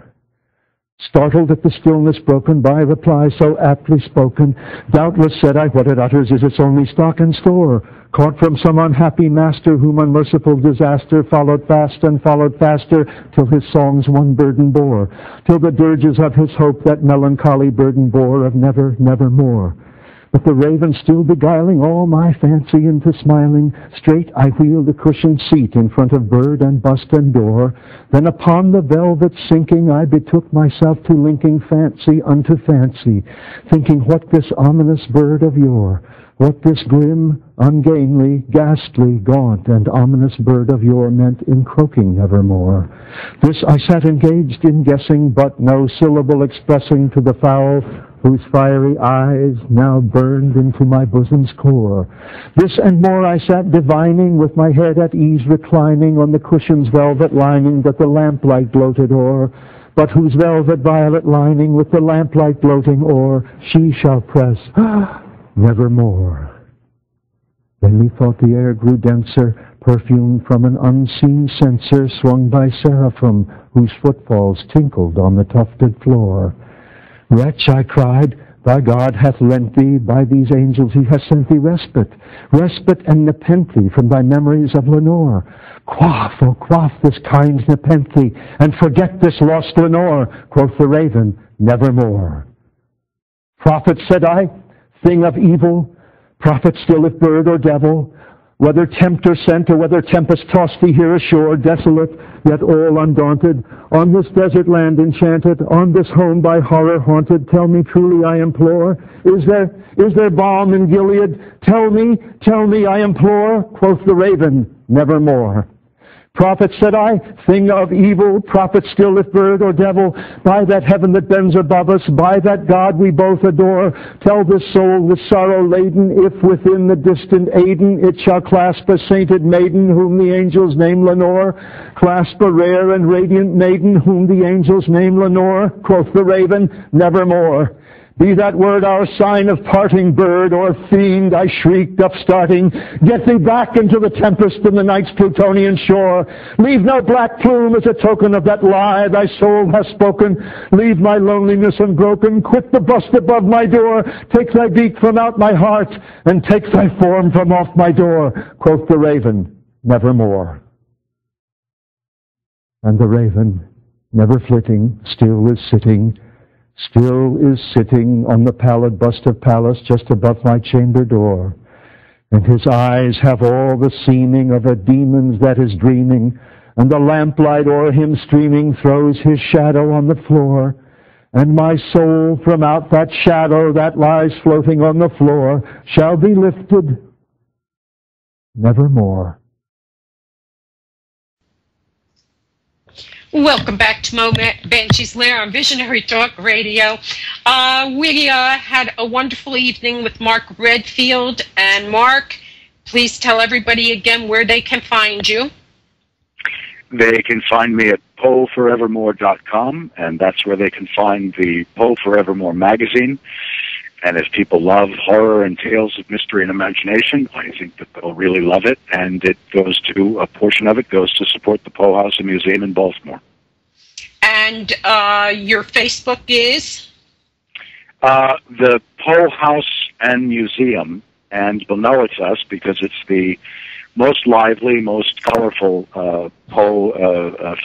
Startled at the stillness broken by a reply so aptly spoken, doubtless, said I, what it utters is its only stock and store, caught from some unhappy master whom unmerciful disaster followed fast and followed faster, till his songs one burden bore, till the dirges of his hope that melancholy burden bore of never, nevermore. But the raven still beguiling all my fancy into smiling, straight I wheeled a cushioned seat in front of bird and bust and door. Then upon the velvet sinking I betook myself to linking fancy unto fancy, thinking what this ominous bird of yore, what this grim, ungainly, ghastly, gaunt, and ominous bird of yore meant in croaking nevermore. This I sat engaged in guessing, but no syllable expressing to the fowl whose fiery eyes now burned into my bosom's core. This and more I sat divining, with my head at ease reclining on the cushion's velvet lining that the lamplight gloated o'er, but whose velvet violet lining with the lamplight gloating o'er she shall press nevermore. Then methought the air grew denser, perfumed from an unseen censer swung by seraphim, whose footfalls tinkled on the tufted floor. Wretch, I cried, thy God hath lent thee, by these angels he hath sent thee respite, respite and nepenthe from thy memories of Lenore. Quaff, oh quaff this kind nepenthe, and forget this lost Lenore, quoth the raven, nevermore. Prophet, said I, thing of evil, prophet still if bird or devil, whether tempter sent or whether tempest tossed thee here ashore, desolate, yet all undaunted, on this desert land enchanted, on this home by horror haunted, tell me truly, I implore, is there balm in Gilead? Tell me, I implore, quoth the raven, nevermore. Prophet, said I, thing of evil, prophet still if bird or devil, by that heaven that bends above us, by that God we both adore, tell this soul with sorrow laden, if within the distant Aden it shall clasp a sainted maiden whom the angels name Lenore, clasp a rare and radiant maiden whom the angels name Lenore, quoth the raven, nevermore. Be that word our sign of parting, bird or fiend, I shrieked, upstarting. Get thee back into the tempest in the night's Plutonian shore. Leave no black plume as a token of that lie thy soul hath spoken. Leave my loneliness unbroken. Quit the bust above my door. Take thy beak from out my heart, and take thy form from off my door, quoth the raven, nevermore. And the raven, never flitting, still is sitting on the pallid bust of Pallas just above my chamber door, and his eyes have all the seeming of a demon's that is dreaming, and the lamplight o'er him streaming throws his shadow on the floor, and my soul from out that shadow that lies floating on the floor shall be lifted nevermore. Welcome back to Mo Banshee's Lair on Visionary Talk Radio. We had a wonderful evening with Mark Redfield. And Mark, please tell everybody again where they can find you. They can find me at PoeForevermore.com, and that's where they can find the Poe Forevermore magazine. And if people love horror and tales of mystery and imagination, I think that they'll really love it. And a portion of it goes to support the Poe House and Museum in Baltimore. And your Facebook is? The Poe House and Museum, and you'll know it's us because it's the most lively, most colorful Poe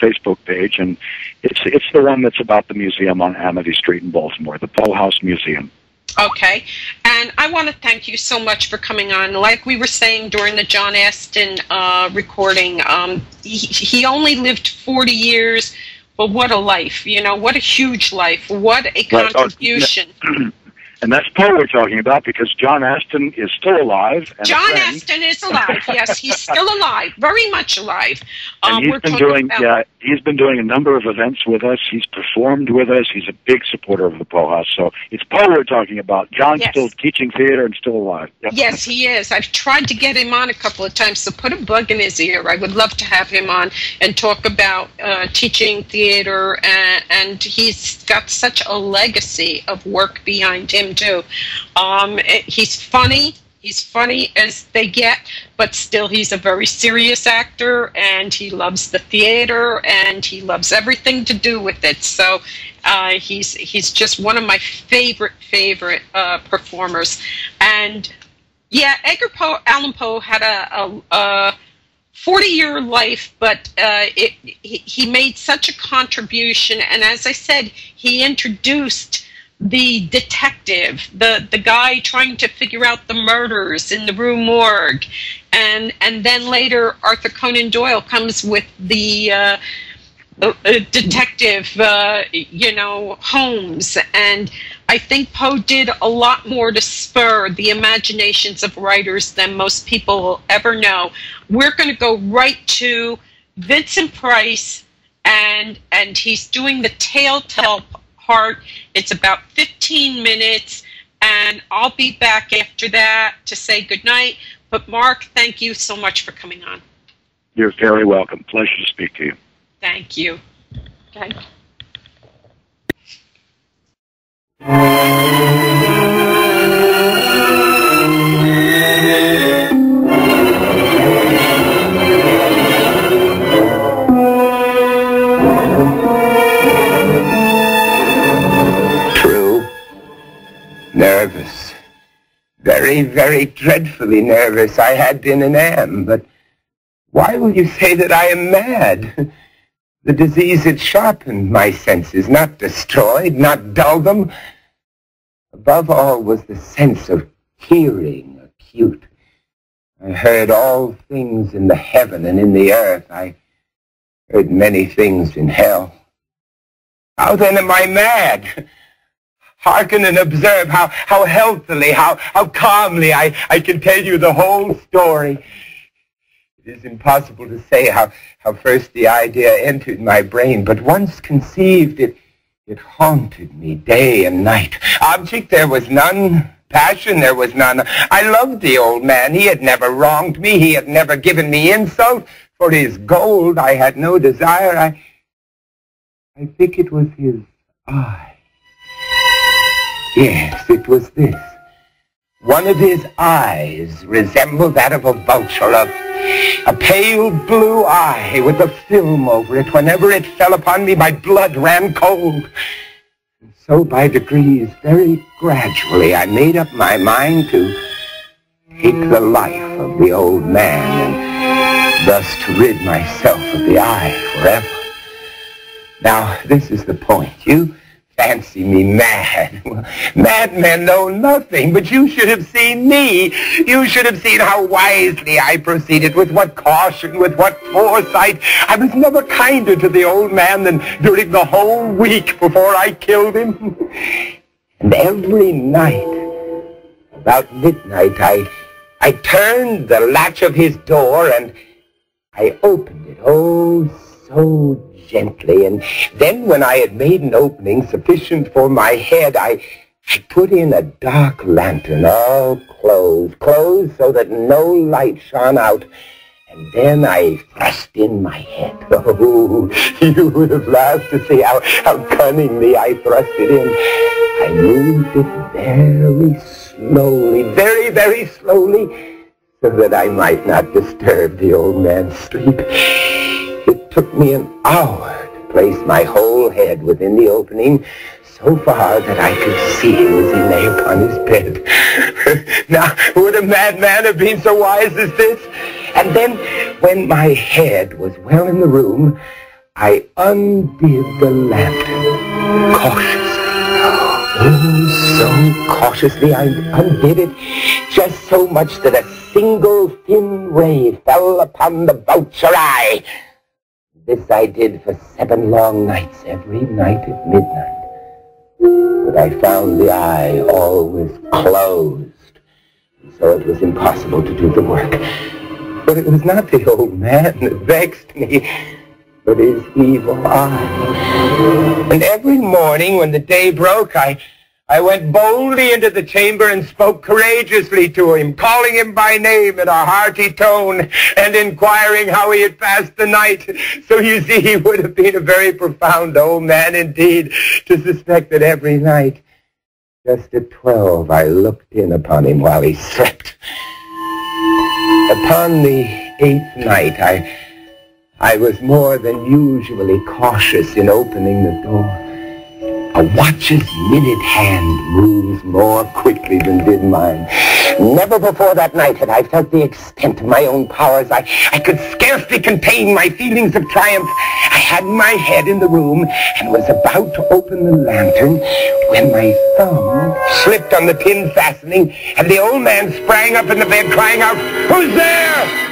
Facebook page, and it's the one that's about the museum on Amity Street in Baltimore, the Poe House Museum. Okay, and I want to thank you so much for coming on. Like we were saying during the John Aston recording, he only lived 40 years, but what a life, what a huge life, what a contribution. And that's Poe we're talking about, because John Aston is still alive. And John Aston is alive. Yes, he's still alive, very much alive. And he's been doing a number of events with us. He's performed with us. He's a big supporter of the Poe House. So it's Poe we're talking about. John's still teaching theater and still alive. Yep. Yes, he is. I've tried to get him on a couple of times, so put a bug in his ear. I would love to have him on and talk about teaching theater, and he's got such a legacy of work behind him too. He's funny as they get, but still he's a very serious actor, and he loves the theater, and he loves everything to do with it. So he's just one of my favorite performers. And yeah, Edgar Allan Poe had a 40-year life, but he made such a contribution, and as I said, he introduced the detective, the guy trying to figure out the murders in the Rue Morgue, and then later Arthur Conan Doyle comes with the detective, Holmes, and I think Poe did a lot more to spur the imaginations of writers than most people will ever know. We're going to go right to Vincent Price, and he's doing the Telltale part. It's about 15 minutes, and I'll be back after that to say goodnight. But Mark, thank you so much for coming on. You're very welcome. Pleasure to speak to you. Thank you. Okay. Nervous. Very, very dreadfully nervous I had been and am, but why will you say that I am mad? The disease had sharpened my senses, not destroyed, not dulled them. Above all was the sense of hearing acute. I heard all things in the heaven and in the earth. I heard many things in hell. How then am I mad? Hearken and observe how healthily, how calmly I can tell you the whole story. It is impossible to say how first the idea entered my brain, but once conceived, it haunted me day and night. Object there was none, passion there was none. I loved the old man. He had never wronged me. He had never given me insult. For his gold I had no desire. I think it was his eye. Yes, it was this. One of his eyes resembled that of a vulture, a pale blue eye with a film over it. Whenever it fell upon me, my blood ran cold. And so by degrees, very gradually, I made up my mind to take the life of the old man and thus to rid myself of the eye forever. Now, this is the point. You fancy me mad. Madmen know nothing, but you should have seen me. You should have seen how wisely I proceeded, with what caution, with what foresight. I was never kinder to the old man than during the whole week before I killed him. And every night, about midnight, I I turned the latch of his door and I opened it, oh, so gently. And then when I had made an opening sufficient for my head, I put in a dark lantern, all closed so that no light shone out. And then I thrust in my head. Oh, you would have laughed to see how cunningly I thrust it in. I moved it very slowly, very, very slowly, so that I might not disturb the old man's sleep. It took me an hour to place my whole head within the opening, so far that I could see him as he lay upon his bed. Now, would a madman have been so wise as this? And then, when my head was well in the room, I undid the lantern cautiously. Oh, so cautiously I undid it, just so much that a single thin ray fell upon the vulture eye. This I did for 7 long nights, every night at midnight. But I found the eye always closed, so it was impossible to do the work. But it was not the old man that vexed me, but his evil eye. And every morning when the day broke, I went boldly into the chamber and spoke courageously to him, calling him by name in a hearty tone and inquiring how he had passed the night. So you see, he would have been a very profound old man indeed to suspect that every night, just at 12, I looked in upon him while he slept. Upon the 8th night, I was more than usually cautious in opening the door. A watch's minute hand moves more quickly than did mine. Never before that night had I felt the extent of my own powers. I could scarcely contain my feelings of triumph. I had my head in the room and was about to open the lantern when my thumb slipped on the tin fastening and the old man sprang up in the bed crying out, "Who's there?"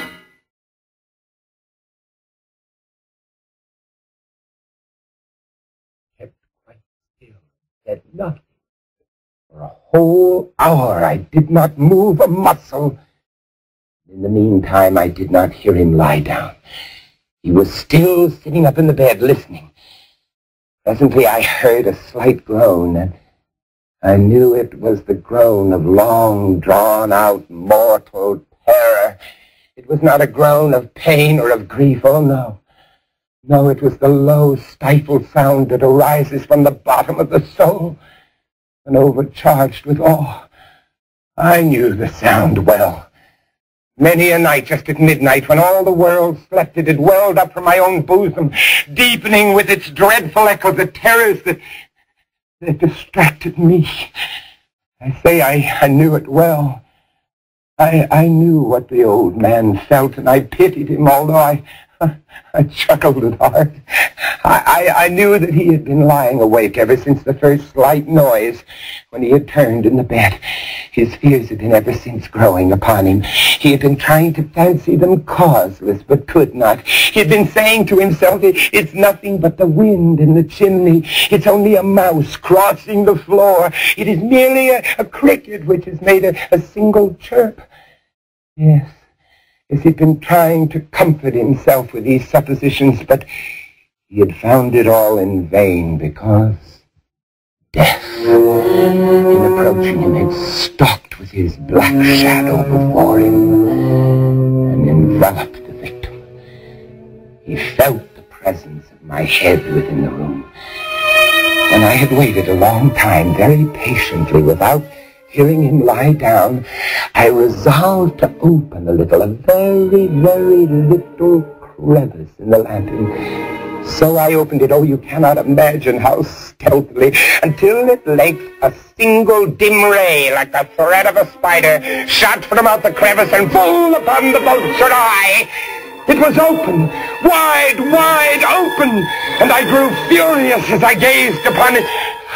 Said nothing. For a whole hour I did not move a muscle. In the meantime, I did not hear him lie down. He was still sitting up in the bed listening. Presently I heard a slight groan, and I knew it was the groan of long drawn-out mortal terror. It was not a groan of pain or of grief, oh no. No, it was the low, stifled sound that arises from the bottom of the soul, and overcharged with awe. I knew the sound well. Many a night, just at midnight, when all the world slept, it had welled up from my own bosom, deepening with its dreadful echo the terrors that distracted me. I say I knew it well. I knew what the old man felt, and I pitied him, although I chuckled at heart. I knew that he had been lying awake ever since the first slight noise when he had turned in the bed. His fears had been ever since growing upon him. He had been trying to fancy them causeless, but could not. He had been saying to himself, "It's nothing but the wind in the chimney. It's only a mouse crossing the floor. It is merely a cricket which has made a single chirp." Yes. As he'd been trying to comfort himself with these suppositions, but he had found it all in vain, because death, in approaching him, had stalked with his black shadow before him and enveloped the victim. He felt the presence of my head within the room. When I had waited a long time, very patiently, without hearing him lie down, I resolved to open a very, very little crevice in the lantern. So I opened it, oh, you cannot imagine how stealthily, until at length a single dim ray, like the thread of a spider, shot from out the crevice and full upon the vulture eye. It was open, wide open, and I grew furious as I gazed upon it.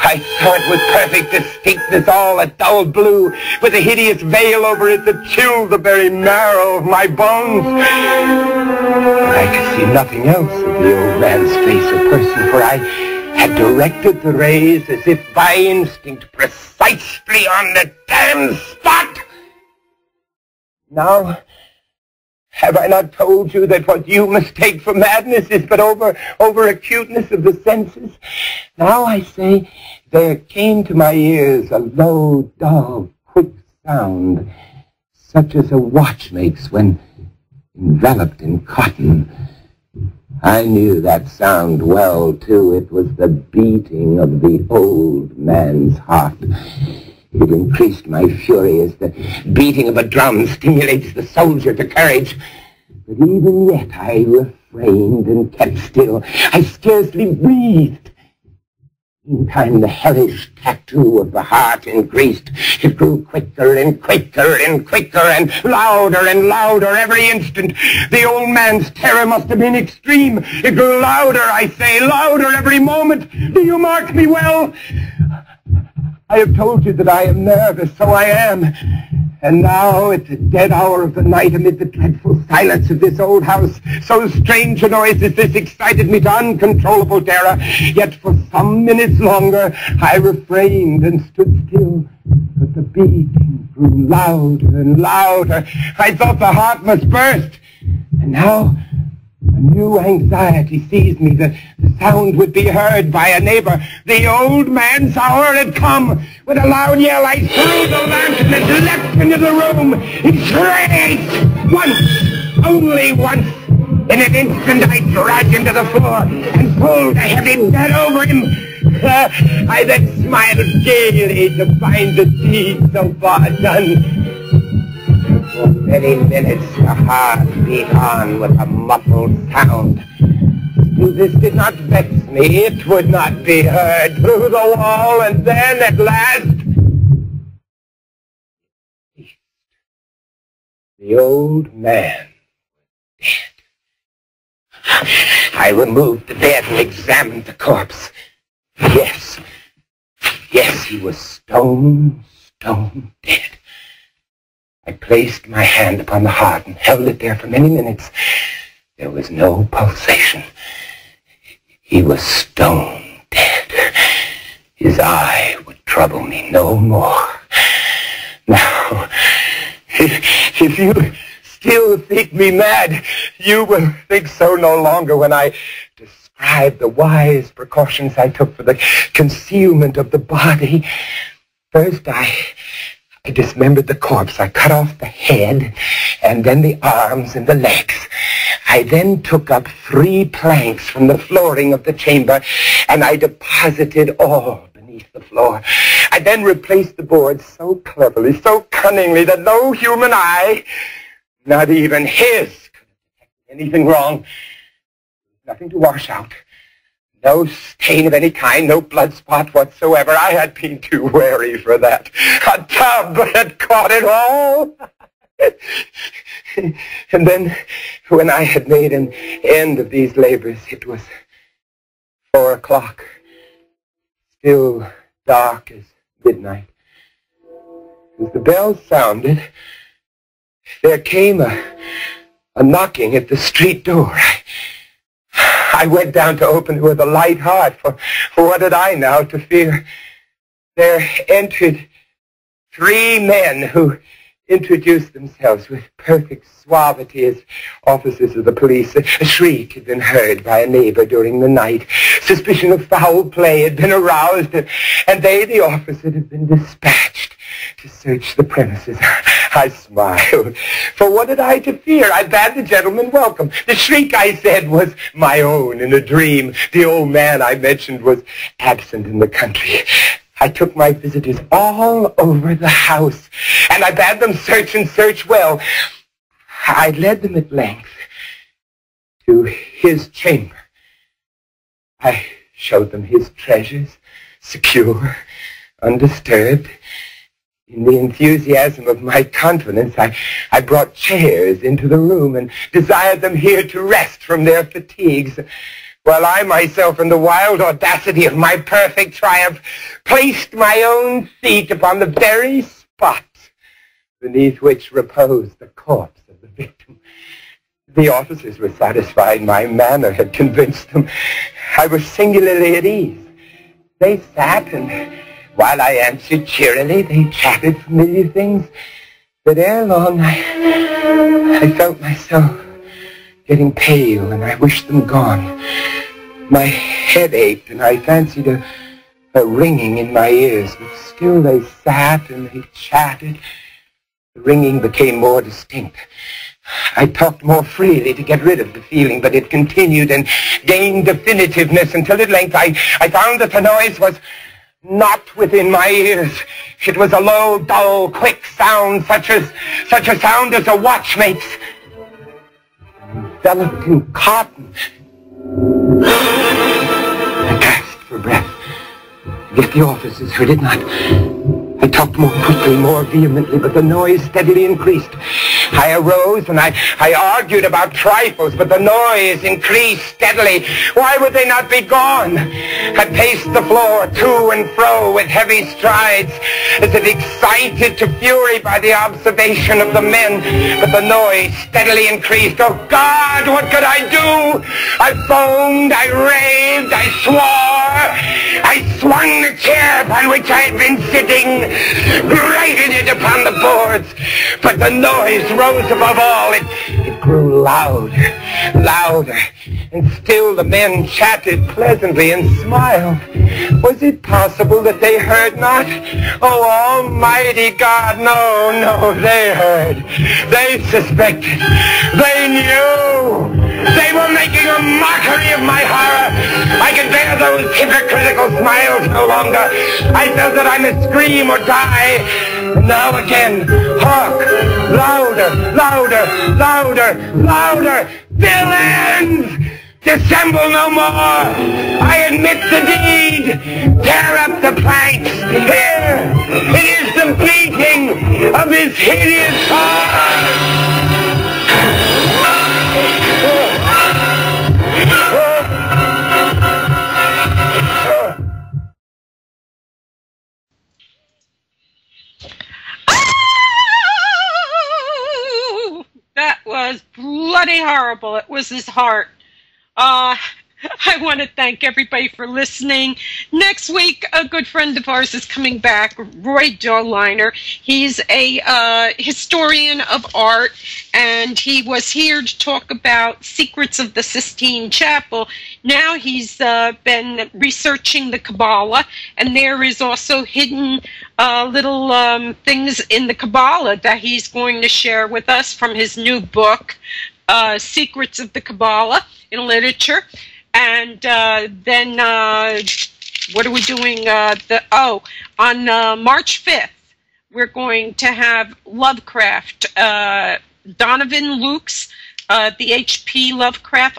I saw it with perfect distinctness, all a dull blue, with a hideous veil over it that chilled the very marrow of my bones. But I could see nothing else of the old man's face or person, for I had directed the rays as if by instinct precisely on the damned spot. Now, have I not told you that what you mistake for madness is but over-acuteness of the senses? Now I say, there came to my ears a low, dull, quick sound, such as a watch makes when enveloped in cotton. I knew that sound well, too. It was the beating of the old man's heart. It increased my fury as the beating of a drum stimulates the soldier to courage. But even yet I refrained and kept still. I scarcely breathed. Meantime, the hellish tattoo of the heart increased. It grew quicker and quicker and quicker and louder every instant. The old man's terror must have been extreme. It grew louder, I say, louder every moment. Do you mark me well? I have told you that I am nervous, so I am. And now, at the dead hour of the night, amid the dreadful silence of this old house, so strange a noise as this excited me to uncontrollable terror. Yet for some minutes longer, I refrained and stood still. But the beating grew louder and louder. I thought the heart must burst. And now, a new anxiety seized me that the sound would be heard by a neighbor. The old man's hour had come. With a loud yell, I threw the lantern and leapt into the room. He shrieked once, only once. In an instant, I dragged him to the floor and pulled a heavy bed over him. I then smiled gaily to find the deed so far done. For many minutes the heart beat on with a muffled sound. Still this did not vex me. It would not be heard through the wall, and then at last the old man was dead. I removed the bed and examined the corpse. Yes, he was stone dead. I placed my hand upon the heart and held it there for many minutes. There was no pulsation. He was stone dead. His eye would trouble me no more. Now, if you still think me mad, you will think so no longer when I describe the wise precautions I took for the concealment of the body. First, I dismembered the corpse. I cut off the head, and then the arms and the legs. I then took up 3 planks from the flooring of the chamber, and I deposited all beneath the floor. I then replaced the boards so cleverly, so cunningly, that no human eye, not even his, could detect anything wrong. Nothing to wash out. No stain of any kind, no blood spot whatsoever. I had been too wary for that. A tub had caught it all. And then, when I had made an end of these labors, it was 4 o'clock, still dark as midnight. As the bell sounded, there came a knocking at the street door. I went down to open it with a light heart, for what had I now to fear? There entered 3 men who introduced themselves with perfect suavity as officers of the police. A shriek had been heard by a neighbor during the night. Suspicion of foul play had been aroused, and they, the officers, had been dispatched to search the premises. I smiled. For what had I to fear? I bade the gentleman welcome. The shriek, I said, was my own in a dream. The old man I mentioned was absent in the country. I took my visitors all over the house, and I bade them search and search well. I led them at length to his chamber. I showed them his treasures, secure, undisturbed. In the enthusiasm of my confidence, I brought chairs into the room and desired them here to rest from their fatigues, while I myself, in the wild audacity of my perfect triumph, placed my own seat upon the very spot beneath which reposed the corpse of the victim. The officers were satisfied my manner had convinced them. I was singularly at ease. They sat, and while I answered cheerily, they chatted familiar things. But ere long, I felt myself getting pale, and I wished them gone. My head ached, and I fancied a ringing in my ears, but still they sat and they chatted. The ringing became more distinct. I talked more freely to get rid of the feeling, but it continued and gained definitiveness until at length I found that the noise was not within my ears. It was a low, dull, quick sound, such a sound as a watch makes, enveloped in cotton. I gasped for breath. Yet the officers heard it not. I talked more quickly, more vehemently, but the noise steadily increased. I arose and I argued about trifles, but the noise increased steadily. Why would they not be gone? I paced the floor to and fro with heavy strides, as if excited to fury by the observation of the men, but the noise steadily increased. Oh God, what could I do? I foamed, I raved, I swore. I swung the chair upon which I had been sitting, grated it upon the boards, but the noise rose above all. It grew louder, louder, and still the men chatted pleasantly and smiled. Was it possible that they heard not? Oh, Almighty God, no, they heard. They suspected. They knew. They were making a mockery of my horror. I could bear those hypocritical smiles no longer. I felt that I must scream or die. And now again, hark! Louder, louder, louder, louder! Villains! Dissemble no more! I admit the deed! Tear up the planks! Here! It is the beating of his hideous heart! That was bloody horrible. It was his heart. I want to thank everybody for listening. Next week, a good friend of ours is coming back, Roy Darliner. He's a historian of art, and he was here to talk about Secrets of the Sistine Chapel. Now he's been researching the Kabbalah, and there is also hidden little things in the Kabbalah that he's going to share with us from his new book, Secrets of the Kabbalah in Literature. And then what are we doing? On March 5th, we're going to have Lovecraft, Donovan Luke's the H.P. Lovecraft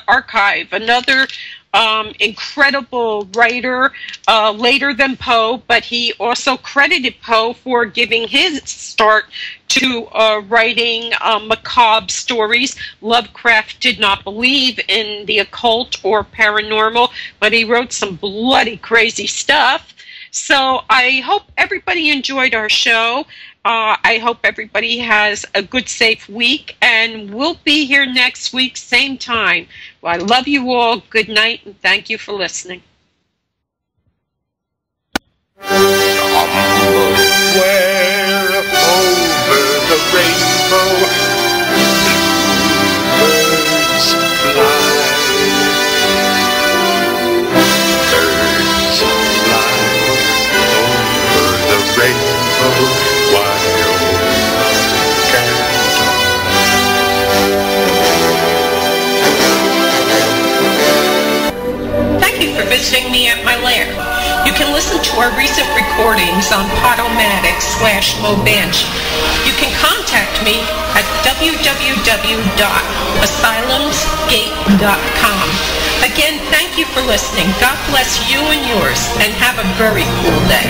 Archive, another incredible writer, later than Poe, but he also credited Poe for giving his start to writing macabre stories. Lovecraft did not believe in the occult or paranormal, but he wrote some bloody crazy stuff. So I hope everybody enjoyed our show. I hope everybody has a good, safe week, and we'll be here next week, same time. Well, I love you all. Good night, and thank you for listening. Somewhere over the rainbow, birds fly. Birds fly over the rainbow, while can't Thank you for visiting me at my lair. You can listen to our recent recordings on Podomatic/Mobanshee. You can contact me at www.asylumsgate.com. Again, thank you for listening. God bless you and yours, and have a very cool day.